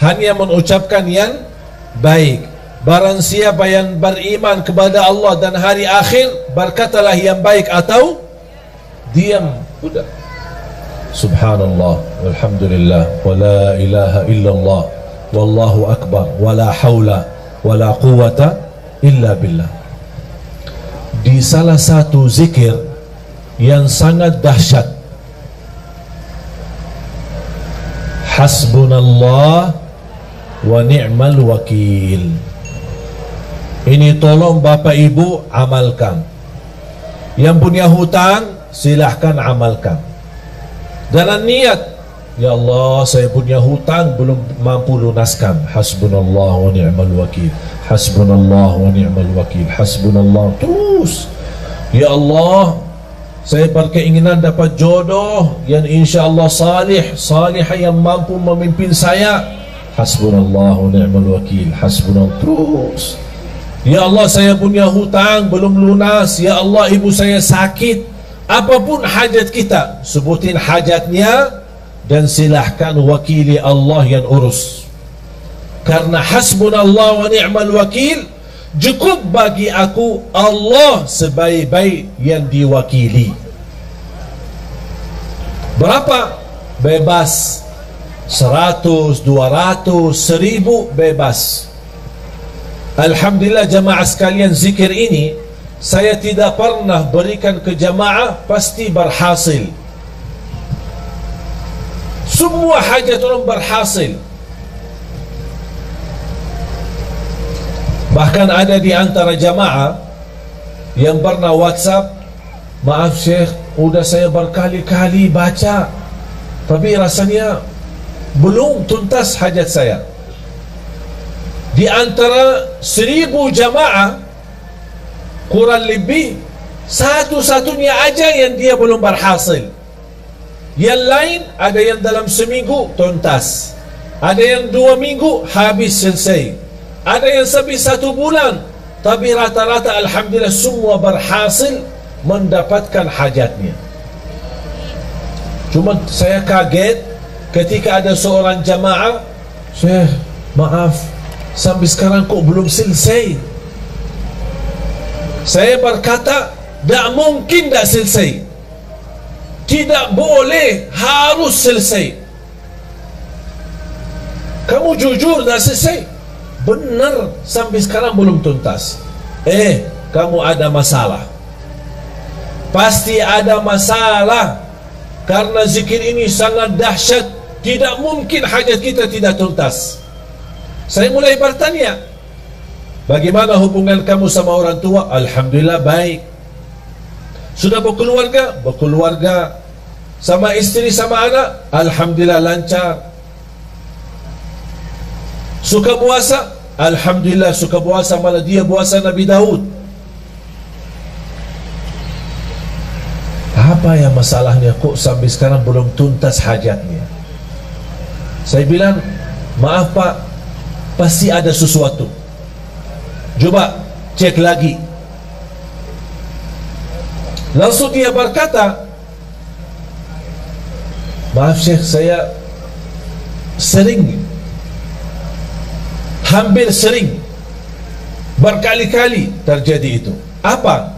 hanya mengucapkan yang baik. Barang siapa yang beriman kepada Allah dan hari akhir, berkatalah yang baik atau diam. Sudah. Subhanallah, walhamdulillah, wa la ilaha illallah, wallahu akbar, wa la hawla wa la quwata illa billah. Di salah satu zikir yang sangat dahsyat, hasbunallah wa ni'mal wakil. Ini tolong Bapak Ibu amalkan. Yang punya hutang silahkan amalkan. Dalam niat, ya Allah saya punya hutang belum mampu lunaskan. Hasbunallah wa ni'mal wakil, hasbunallah wa ni'mal wakil, hasbunallah. Terus, ya Allah saya berkeinginan dapat jodoh yang insya Allah salih, salihah yang mampu memimpin saya. Hasbunallah wa ni'mal wakil, hasbunallah. Terus, ya Allah saya punya hutang belum lunas, ya Allah ibu saya sakit. Apapun hajat kita, sebutin hajatnya dan silahkan wakili Allah yang urus. Karena hasbunallah wa ni'mal wakil, cukup bagi aku Allah sebaik-baik yang diwakili. Berapa? Bebas. 100, 200, 1000 bebas. Alhamdulillah jamaah sekalian, zikir ini saya tidak pernah berikan ke jamaah pasti berhasil. Semua hajat orang berhasil. Bahkan ada di antara jamaah yang pernah WhatsApp, maaf Syekh, udah saya berkali-kali baca tapi rasanya belum tuntas hajat saya. Di antara 1000 jamaah, kurang lebih satu-satunya aja yang dia belum berhasil. Yang lain ada yang dalam seminggu tuntas, ada yang 2 minggu habis selesai, ada yang sampai 1 bulan. Tapi rata-rata alhamdulillah semua berhasil mendapatkan hajatnya. Cuma saya kaget ketika ada seorang jamaah, "Syekh, maaf, sampai sekarang kok belum selesai?" Saya berkata, "Tak mungkin tak selesai. Tidak boleh, harus selesai. Kamu jujur tak selesai?" "Benar, sampai sekarang belum tuntas." Kamu ada masalah. Pasti ada masalah. Karena zikir ini sangat dahsyat, tidak mungkin hajat kita tidak tuntas. Saya mulai bertanya, "Bagaimana hubungan kamu sama orang tua?" "Alhamdulillah baik." "Sudah berkeluarga?" "Berkeluarga." "Sama istri sama anak?" "Alhamdulillah lancar." "Suka puasa?" "Alhamdulillah suka puasa, malah dia puasa Nabi Daud." Apa yang masalahnya kok sampai sekarang belum tuntas hajatnya? Saya bilang, "Maaf Pak, pasti ada sesuatu. Coba cek lagi." Langsung dia berkata, "Maaf Syekh, saya hampir sering, berkali-kali terjadi itu." "Apa?"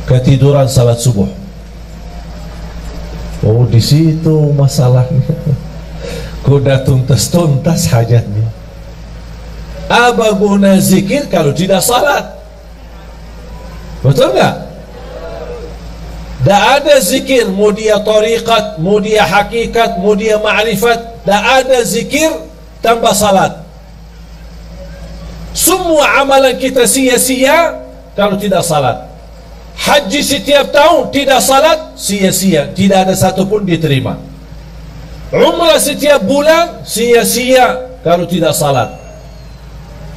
"Ketiduran salat subuh." "Oh, di situ masalahnya." Kuda tuntas hajatnya. Apa guna zikir kalau tidak salat? Betul nggak? Tak ada zikir, mau dia tariqat, mau dia hakikat, mau dia ma'rifat, tak ada zikir tanpa salat. Semua amalan kita sia-sia kalau tidak salat. Haji setiap tahun tidak salat, sia-sia, tidak ada satupun diterima. Umrah setiap bulan, sia-sia kalau tidak salat.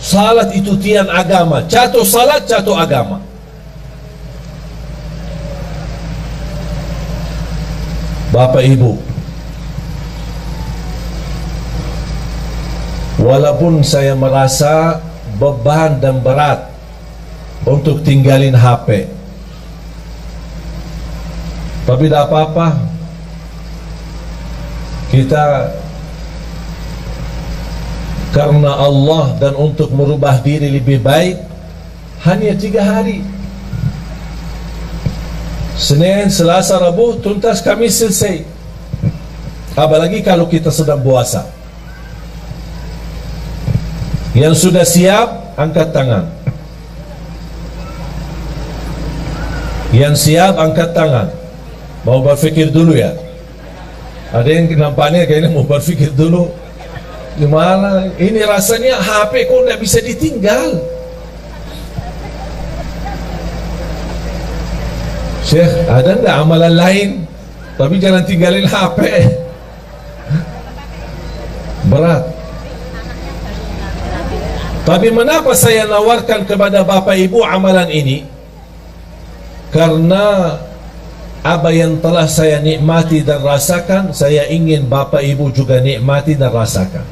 Salat itu tiang agama. Jatuh salat, jatuh agama. Bapak Ibu, walaupun saya merasa beban dan berat untuk tinggalin HP, tapi tak apa-apa. Kita karena Allah dan untuk merubah diri lebih baik, hanya 3 hari. Senin, Selasa, Rabu, tuntas, Kamis selesai. Apalagi kalau kita sedang puasa. Yang sudah siap, angkat tangan. Yang siap, angkat tangan. Mau berfikir dulu ya. Ada yang nampaknya kayaknya mau berfikir dulu. Gimana? Ini rasanya HP kok tidak bisa ditinggal. Syekh, ada enggak amalan lain? Tapi jangan tinggalin HP. Berat. Tapi mengapa saya nawarkan kepada Bapak Ibu amalan ini? Karena apa yang telah saya nikmati dan rasakan, saya ingin Bapak Ibu juga nikmati dan rasakan.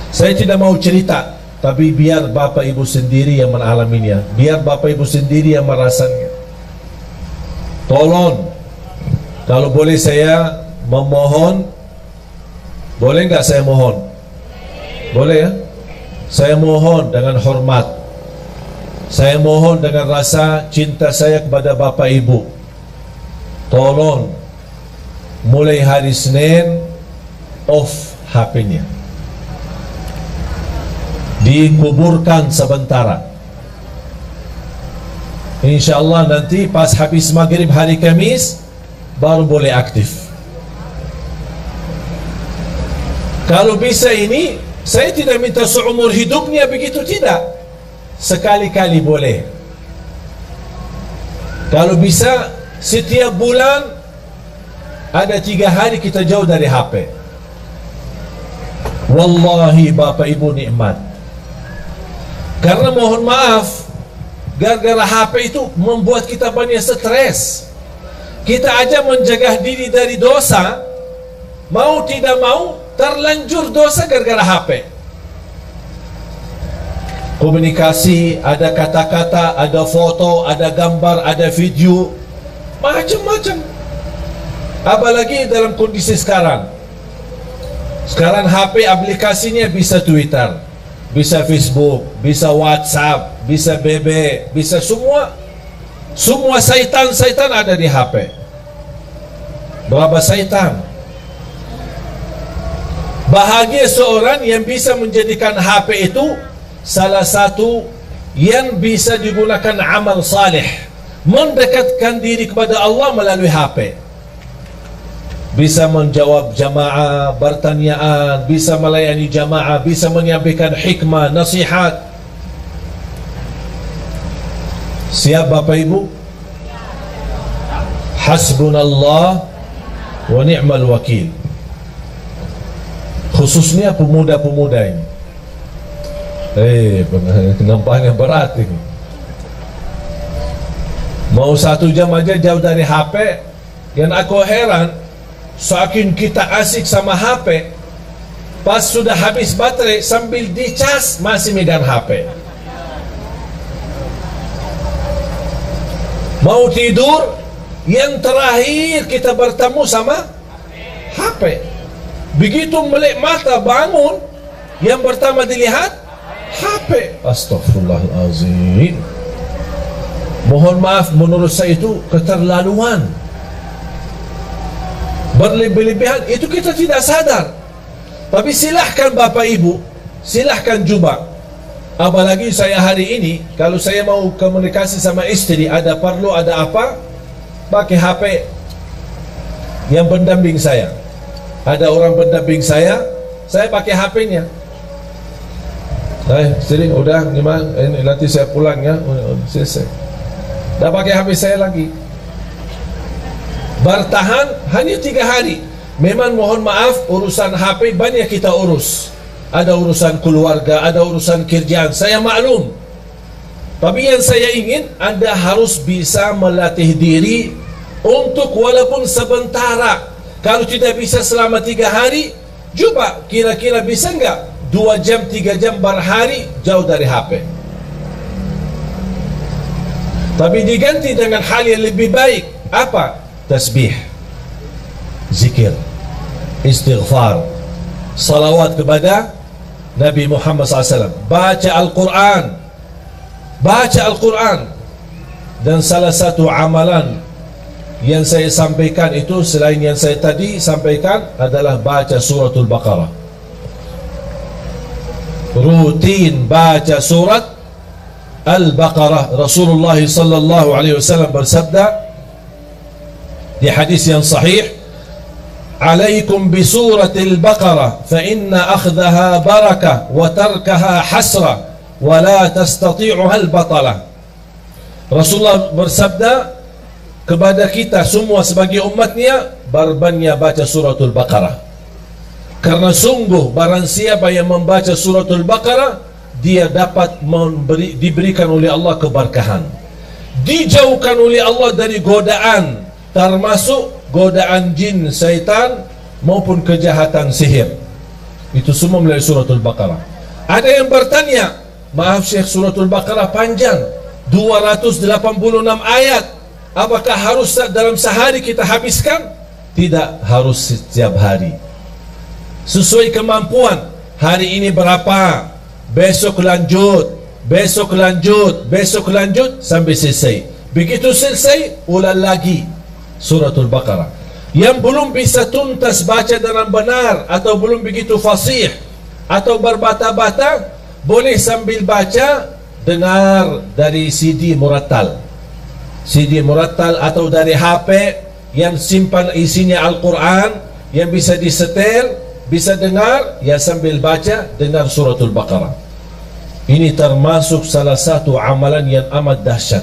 Saya tidak mau cerita, tapi biar Bapak Ibu sendiri yang mengalaminya, biar Bapak Ibu sendiri yang merasakannya. Tolong, kalau boleh saya memohon, boleh nggak saya mohon? Boleh ya? Saya mohon dengan hormat, saya mohon dengan rasa cinta saya kepada Bapak Ibu. Tolong, mulai hari Senin, off HP-nya, dikuburkan sementara. InsyaAllah nanti pas habis maghrib hari Kamis baru boleh aktif. Kalau bisa ini, saya tidak minta seumur hidupnya begitu, tidak. Sekali-kali boleh. Kalau bisa setiap bulan ada 3 hari kita jauh dari HP. Wallahi Bapak Ibu nikmat. Karena mohon maaf, gara-gara HP itu membuat kita banyak stres. Kita aja menjaga diri dari dosa, mau tidak mau terlanjur dosa gara-gara HP. Komunikasi, ada kata-kata, ada foto, ada gambar, ada video, macam-macam. Apalagi dalam kondisi sekarang. Sekarang HP aplikasinya bisa Twitter, bisa Facebook, bisa WhatsApp, bisa BB, bisa semua. Semua syaitan ada di HP. Berapa syaitan? Bahagia seorang yang bisa menjadikan HP itu salah satu yang bisa digunakan amal saleh, mendekatkan diri kepada Allah melalui HP. Bisa menjawab jamaah, bertanyaan, bisa melayani jamaah, bisa menyampaikan hikmah, nasihat. Siap Bapak Ibu? Hasbunallah wa ni'mal wakil. Khususnya pemuda-pemuda ini. Nampaknya berat ini. Mau 1 jam aja jauh dari HP. Yang aku heran, saking kita asik sama HP, pas sudah habis baterai sambil dicas masih megang HP. Mau tidur, yang terakhir kita bertemu sama HP. Begitu melek mata bangun, yang pertama dilihat HP. Astaghfirullahalazim. Mohon maaf, menurut saya itu keterlaluan, berlebih-lebihan. Itu kita tidak sadar. Tapi silahkan Bapak Ibu, silahkan coba. Apalagi saya hari ini, kalau saya mau komunikasi sama istri, ada perlu, ada apa, pakai HP yang pendamping saya. Ada orang pendamping saya pakai HP-nya. Istri, udah gimana? Ini nanti saya pulang ya. Selesai. Dah pakai HP saya lagi. Bertahan hanya 3 hari. Memang mohon maaf, urusan HP banyak kita urus. Ada urusan keluarga, ada urusan kerjaan, saya maklum. Tapi yang saya ingin, Anda harus bisa melatih diri untuk walaupun sebentar. Kalau tidak bisa selama 3 hari, coba kira-kira bisa enggak 2 jam, 3 jam berhari jauh dari HP. Tapi diganti dengan hal yang lebih baik. Apa? Tasbih, zikir, istighfar, salawat kepada Nabi Muhammad SAW, baca Al-Quran, baca Al-Quran. Dan salah satu amalan yang saya sampaikan itu, selain yang saya tadi sampaikan, adalah baca suratul Baqarah. Rutin baca surat Al-Baqarah. Rasulullah sallallahu alaihi wasallam bersabda di hadis yang sahih, "Alaikum bi suratil Baqarah fa inna akhdaha barakah wa tarkaha hasra wa la tastati'uha al-batalah." Rasulullah bersabda kepada kita semua sebagai umatnya, berbanyak baca suratul Baqarah. Karena sungguh barang siapa yang membaca suratul Baqarah, dia dapat diberikan oleh Allah keberkahan, dijauhkan oleh Allah dari godaan, termasuk godaan jin, syaitan maupun kejahatan sihir. Itu semua melalui suratul Baqarah. Ada yang bertanya, maaf Syekh, suratul Baqarah panjang, 286 ayat. Apakah harus dalam sehari kita habiskan? Tidak harus setiap hari. Sesuai kemampuan. Hari ini berapa, besok lanjut, besok lanjut, besok lanjut sampai selesai. Begitu selesai, ulang lagi suratul Baqarah. Yang belum bisa tuntas baca dengan benar, atau belum begitu fasih, atau berbata-bata, boleh sambil baca dengar dari CD murattal. CD murattal atau dari HP yang simpan isinya Al-Quran, yang bisa disetel, bisa dengar, ya sambil baca, dengar suratul Baqarah. Ini termasuk salah satu amalan yang amat dahsyat.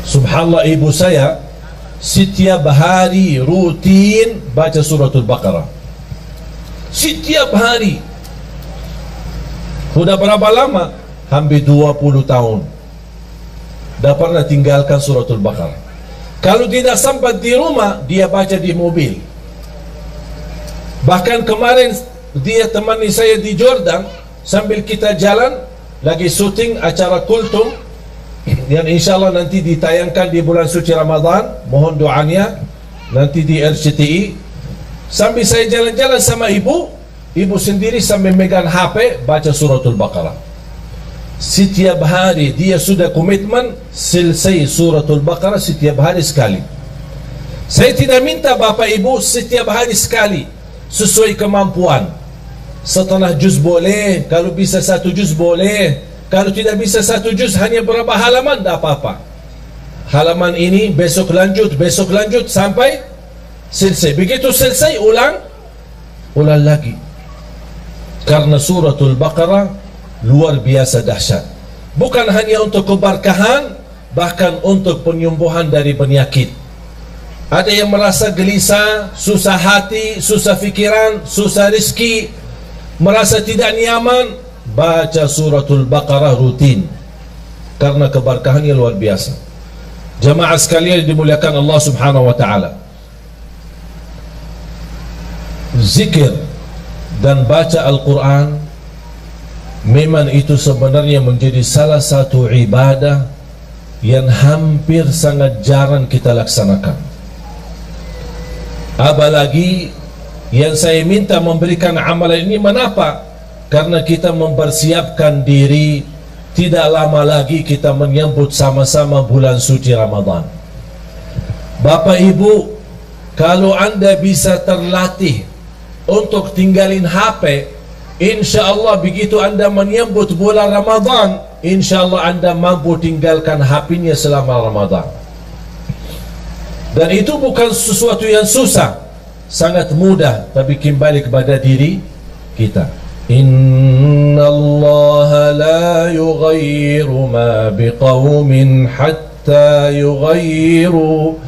Subhanallah, ibu saya setiap hari rutin baca suratul Baqarah. Setiap hari. Sudah berapa lama? Hampir 20 tahun. Dah pernah tinggalkan suratul Baqarah. Kalau tidak sempat di rumah, dia baca di mobil. Bahkan kemarin dia temani saya di Jordan, sambil kita jalan lagi syuting acara Kultum yang insyaAllah nanti ditayangkan di bulan suci Ramadan. Mohon doanya nanti di RCTI. Sambil saya jalan-jalan sama ibu sendiri sambil megang HP baca suratul Baqarah. Setiap hari dia sudah komitmen selesai suratul Baqarah setiap hari sekali. Saya tidak minta bapak ibu setiap hari sekali, sesuai kemampuan. Setengah juz boleh, kalau bisa 1 juz boleh, kalau tidak bisa 1 juz hanya berapa halaman, tak apa-apa. Halaman ini besok lanjut sampai selesai. Begitu selesai ulang lagi. Karena suratul Baqarah luar biasa dahsyat. Bukan hanya untuk keberkahan, bahkan untuk penyembuhan dari penyakit. Ada yang merasa gelisah, susah hati, susah fikiran, susah rezeki, merasa tidak nyaman, baca suratul Baqarah rutin, karena keberkahannya luar biasa. Jamaah sekalian dimuliakan Allah Subhanahu wa taala, zikir dan baca Al-Quran memang itu sebenarnya menjadi salah satu ibadah yang hampir sangat jarang kita laksanakan. Apalagi yang saya minta memberikan amalan ini, mengapa? Karena kita mempersiapkan diri, tidak lama lagi kita menyambut sama-sama bulan suci Ramadan. Bapak Ibu, kalau Anda bisa terlatih untuk tinggalin HP, insya-Allah begitu Anda menyambut bulan Ramadan, insya-Allah Anda mampu tinggalkan HP-nya selama Ramadan. Dan itu bukan sesuatu yang susah, sangat mudah, tapi kembali kepada diri kita. Innallaha la yughayyiru ma biqaumin hatta yughayyiru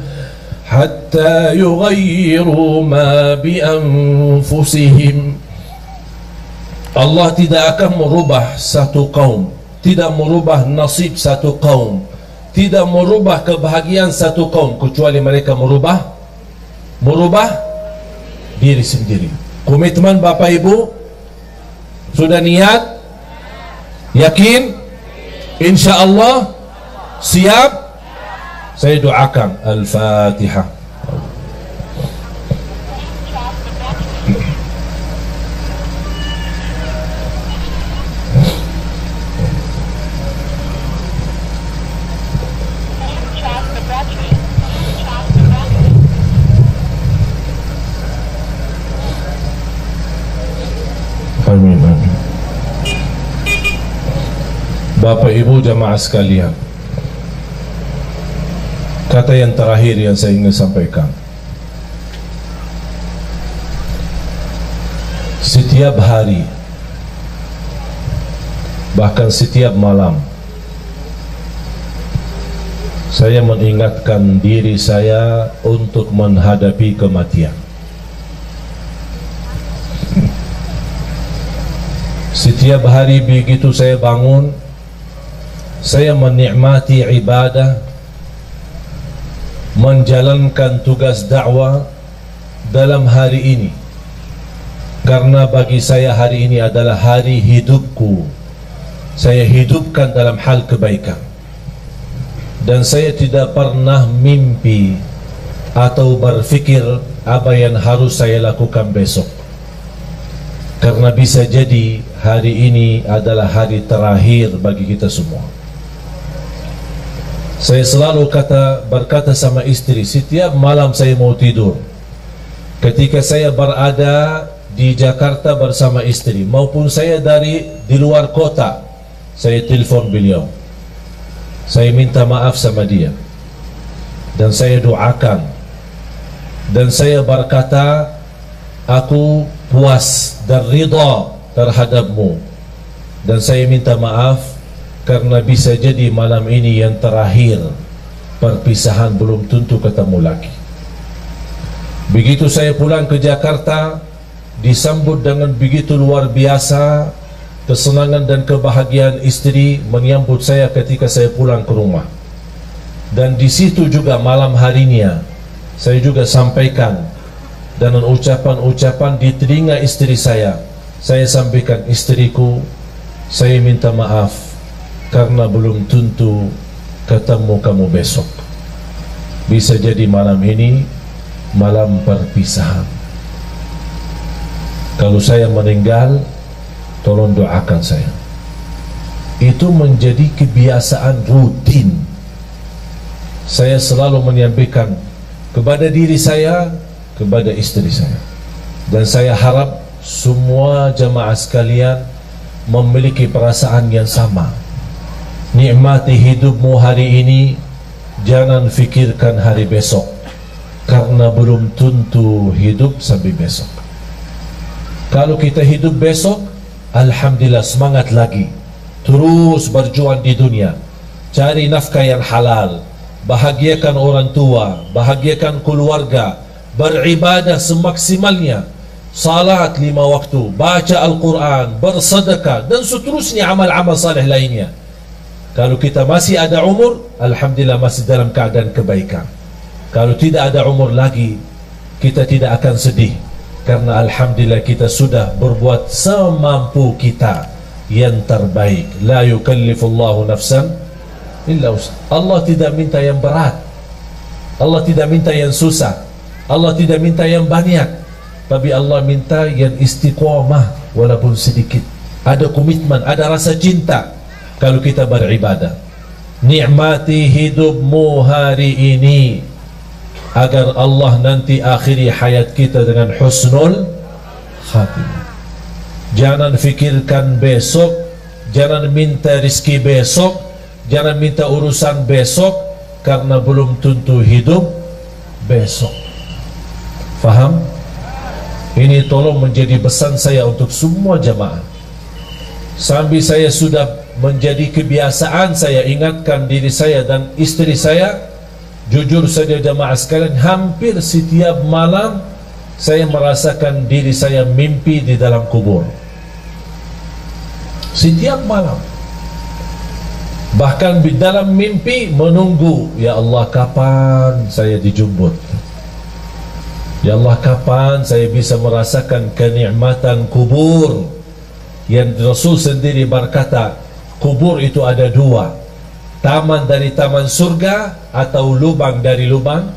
ma bi anfusihim. Allah tidak akan merubah satu kaum, tidak merubah nasib satu kaum, tidak merubah kebahagiaan satu kaum, kecuali mereka merubah diri sendiri. Komitmen Bapak Ibu sudah niat, yakin, insya Allah siap. Saya doakan. Al-Fatihah. Amin. Bapak Ibu jamaah sekalian, kata yang terakhir yang saya ingin sampaikan, setiap hari, bahkan setiap malam, saya mengingatkan diri saya untuk menghadapi kematian. Setiap hari begitu saya bangun, saya menikmati ibadah, menjalankan tugas dakwah dalam hari ini, karena bagi saya hari ini adalah hari hidupku. Saya hidupkan dalam hal kebaikan, dan saya tidak pernah mimpi atau berfikir apa yang harus saya lakukan besok, karena bisa jadi hari ini adalah hari terakhir bagi kita semua. Saya selalu berkata sama istri setiap malam saya mau tidur, ketika saya berada di Jakarta bersama istri, maupun saya di luar kota, saya telepon beliau, saya minta maaf sama dia, dan saya doakan, dan saya berkata, aku puas dan ridha terhadapmu, dan saya minta maaf karena bisa jadi malam ini yang terakhir perpisahan belum tentu ketemu lagi. Begitu saya pulang ke Jakarta, disambut dengan begitu luar biasa. Kesenangan dan kebahagiaan istri menyambut saya ketika saya pulang ke rumah. Dan di situ juga malam harinya saya juga sampaikan dengan ucapan-ucapan di telinga istri saya. Saya sampaikan, istriku, saya minta maaf karena belum tentu ketemu kamu besok. Bisa jadi malam ini malam perpisahan. Kalau saya meninggal, tolong doakan saya. Itu menjadi kebiasaan rutin. Saya selalu menyampaikan kepada diri saya, kepada istri saya. Dan saya harap semua jamaah sekalian memiliki perasaan yang sama. Nikmati hidupmu hari ini, jangan fikirkan hari besok, karena belum tentu hidup sampai besok. Kalau kita hidup besok, alhamdulillah, semangat lagi, terus berjuang di dunia, cari nafkah yang halal, bahagiakan orang tua, bahagiakan keluarga, beribadah semaksimalnya, salat 5 waktu, baca Al-Quran, bersedekah, dan seterusnya amal-amal saleh lainnya. Kalau kita masih ada umur, alhamdulillah masih dalam keadaan kebaikan. Kalau tidak ada umur lagi, kita tidak akan sedih, karena alhamdulillah kita sudah berbuat semampu kita yang terbaik. La yukallifullahu nafsan illa wus'aha. Allah tidak minta yang berat, Allah tidak minta yang susah, Allah tidak minta yang banyak, tapi Allah minta yang istiqamah walaupun sedikit. Ada komitmen, ada rasa cinta kalau kita beribadah. Nikmati hidupmu hari ini agar Allah nanti akhiri hayat kita dengan husnul khatimah. Jangan fikirkan besok, jangan minta rezeki besok, jangan minta urusan besok, karena belum tentu hidup besok. Faham? Ini tolong menjadi pesan saya untuk semua jamaah. Sambil saya sudah menjadi kebiasaan, saya ingatkan diri saya dan istri saya. Jujur saja jamaah sekalian, hampir setiap malam saya merasakan diri saya mimpi di dalam kubur. Setiap malam. Bahkan di dalam mimpi menunggu, ya Allah, kapan saya dijemput? Ya Allah, kapan saya bisa merasakan kenikmatan kubur? Yang Rasul sendiri berkata, kubur itu ada 2, taman dari taman surga atau lubang dari lubang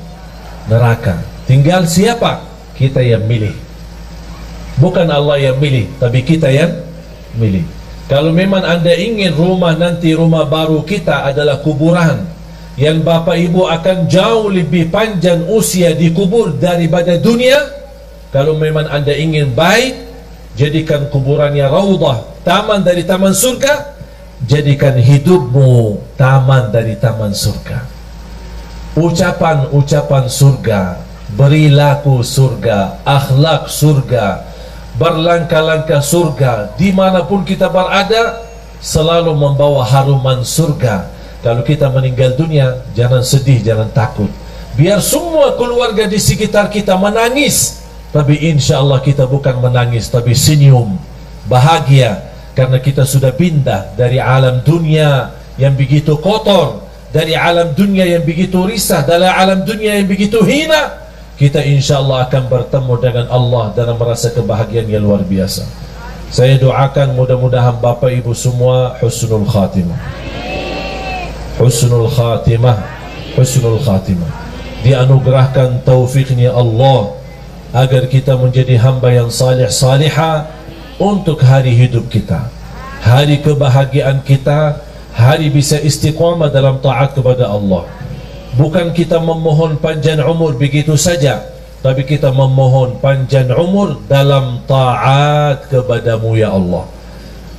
neraka. Tinggal siapa? Kita yang milih. Bukan Allah yang milih, tapi kita yang milih. Kalau memang anda ingin rumah nanti, rumah baru kita adalah kuburan, yang bapak ibu akan jauh lebih panjang usia di kubur daripada dunia. Kalau memang anda ingin baik, jadikan kuburannya raudhah, taman dari taman surga. Jadikan hidupmu taman dari taman surga. Ucapan-ucapan surga, perilaku surga, akhlak surga, berlangkah-langkah surga, dimanapun kita berada selalu membawa haruman surga. Kalau kita meninggal dunia, jangan sedih, jangan takut. Biar semua keluarga di sekitar kita menangis, tapi insya Allah kita bukan menangis, tapi senyum, bahagia, karena kita sudah pindah dari alam dunia yang begitu kotor, dari alam dunia yang begitu risah, dari alam dunia yang begitu hina. Kita insya Allah akan bertemu dengan Allah dalam merasa kebahagiaan yang luar biasa. Saya doakan mudah-mudahan bapak ibu semua husnul khatimah, husnul khatimah, husnul khatimah. Dianugerahkan taufiknya Allah agar kita menjadi hamba yang salih salihah untuk hari hidup kita, hari kebahagiaan kita, hari bisa istiqamah dalam taat kepada Allah. Bukan kita memohon panjang umur begitu saja, tapi kita memohon panjang umur dalam taat kepadamu ya Allah.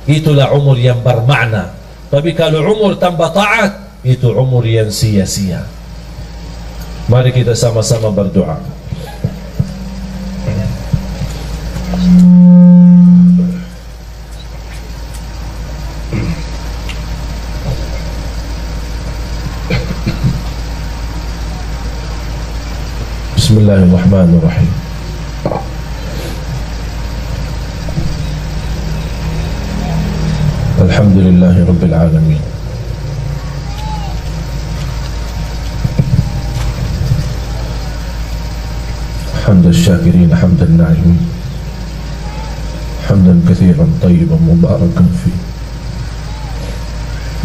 Itulah umur yang bermakna. Tapi kalau umur tanpa taat, itu umur yang sia-sia. Mari kita sama-sama berdoa. Bismillahirrahmanirrahim. Alhamdulillahi Rabbil Alamin. حمد الشاكرين حمد الناعمين حمدا كثيرا طيبا مباركا فيه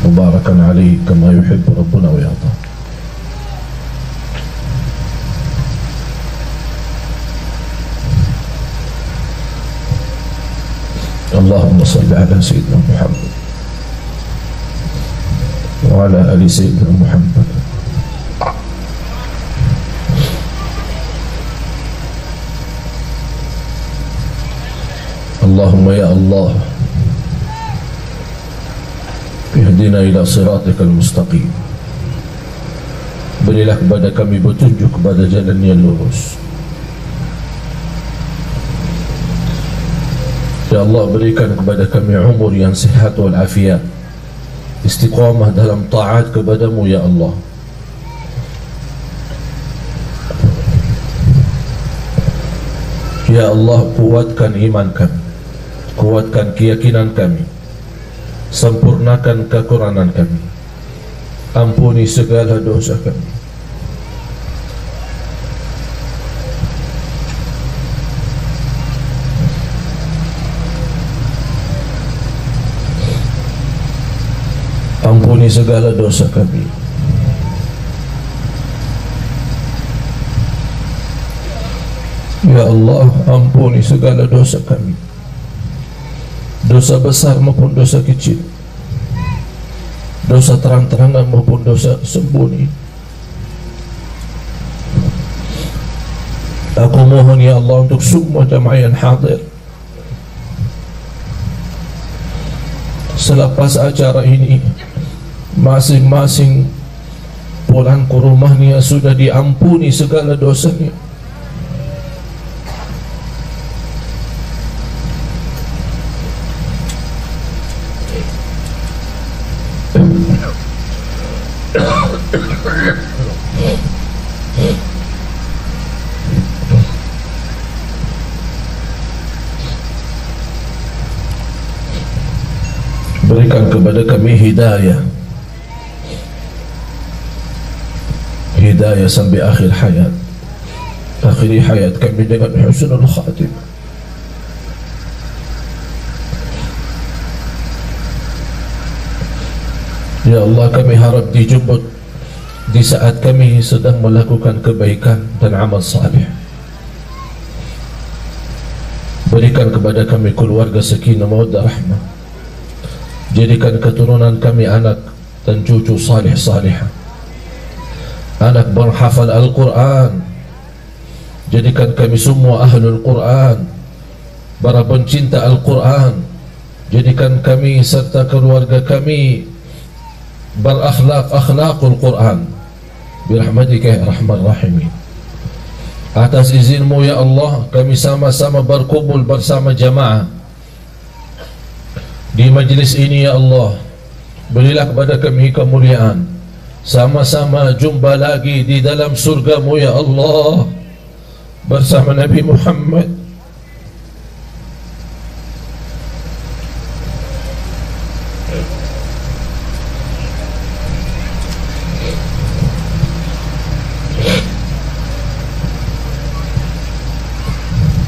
مباركا عليه كما يحب ربنا ويرضى. اللهم صل على سيدنا محمد وعلى آل سيدنا محمد. اللهم يا الله اهدنا ila siratikal mustaqim. Berilah kepada kami petunjuk kepada jalan yang lurus. Ya Allah, berikan kepada kami umur yang sihat wal afiat, istiqamah dalam taat kepadamu ya Allah. Ya Allah, kuatkan iman kami, kuatkan keyakinan kami, sempurnakan kekurangan kami, ampuni segala dosa kami. Ampuni segala dosa kami. Ya Allah, ampuni segala dosa kami, dosa besar maupun dosa kecil, dosa terang-terangan maupun dosa sembunyi. Aku mohon ya Allah untuk semua jamaah yang hadir, selepas acara ini masing-masing pulang ke rumahnya sudah diampuni segala dosanya. Berikan kepada kami hidayah, hidayah sampai akhir hayat. Akhiri hayat kami dengan husnul khatimah. Ya Allah, kami harap dijemput di saat kami sedang melakukan kebaikan dan amal saleh. Berikan kepada kami keluarga sakinah mawaddah rahmah. Jadikan keturunan kami anak dan cucu salih-salihah, anak berhafal Al-Quran. Jadikan kami semua ahlul Quran, para pencinta Al-Quran. Jadikan kami serta keluarga kami berakhlak-akhlakul Quran birahmatika ya arhamar rahimin. Atas izinmu ya Allah, kami sama-sama berkumpul bersama jamaah di majlis ini ya Allah. Berilah kepada kami kemuliaan, sama-sama jumpa lagi di dalam surgamu ya Allah bersama Nabi Muhammad.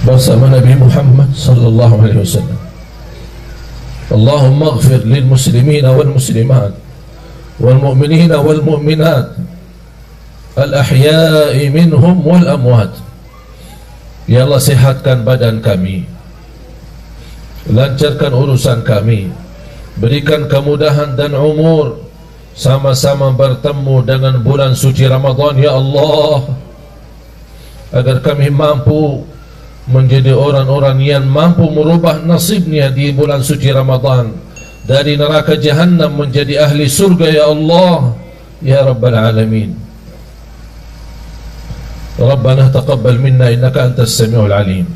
Bersama Nabi Muhammad sallallahu alaihi wasallam. Allahumma ighfir lil muslimin wal muslimat wal mu'minin wal mu'minat al ahya'i minhum wal amwat. Ya Allah, sehatkan badan kami, lancarkan urusan kami, berikan kemudahan dan umur, sama-sama bertemu dengan bulan suci Ramadan ya Allah, agar kami mampu menjadi orang-orang yang mampu merubah nasibnya di bulan suci Ramadan, dari neraka jahannam menjadi ahli surga ya Allah ya Rabbal Alamin. Rabbana taqabbal minna innaka antas sami'ul alim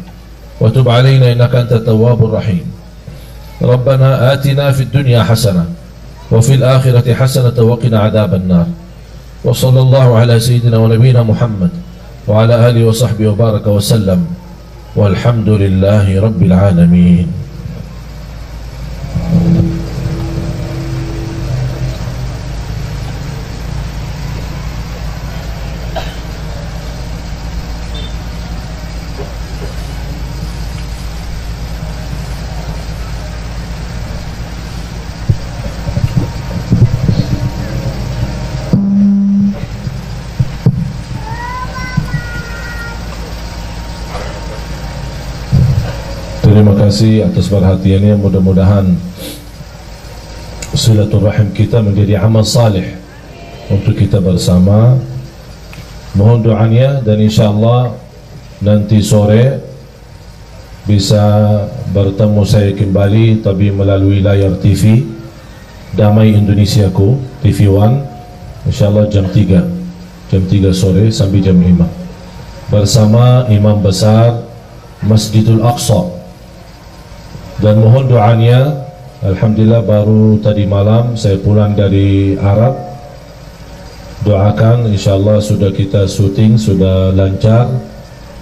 wa tub alaina innaka antat tawwabur rahim. Rabbana atina fid dunya hasanah wa fil akhirati hasanah wa qina adzaban nar. Wa sallallahu ala sayyidina wa nabiyina Muhammad وعلى آله وصحبه وبارك وسلم والحمد لله رب العالمين. Terima kasih atas perhatiannya. Mudah-mudahan silaturahim kita menjadi amal salih untuk kita bersama. Mohon doanya, dan insyaAllah nanti sore bisa bertemu saya kembali, tapi melalui layar TV Damai Indonesiaku, TV One, insyaAllah jam 3 sore sampai jam 5 bersama Imam Besar Masjidul Aqsa. Dan mohon doanya, alhamdulillah baru tadi malam saya pulang dari Arab. Doakan insyaAllah sudah kita syuting, sudah lancar.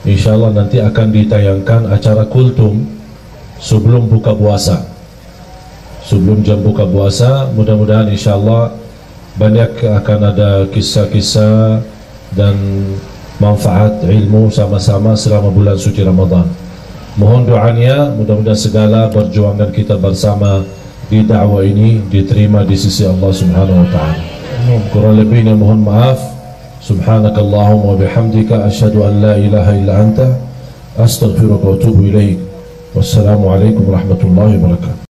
InsyaAllah nanti akan ditayangkan acara kultum sebelum buka puasa, sebelum jam buka puasa. Mudah-mudahan insyaAllah banyak akan ada kisah-kisah dan manfaat ilmu sama-sama selama bulan suci Ramadan. Mohon doanya, mudah-mudahan segala perjuangan kita bersama di dakwah ini diterima di sisi Allah Subhanahu wa taala. Kurang lebihnya mohon maaf. Subhanakallahumma wa bihamdika asyhadu an la ilaha illa anta astaghfiruka wa atubu ilaik. Wassalamualaikum warahmatullahi wabarakatuh.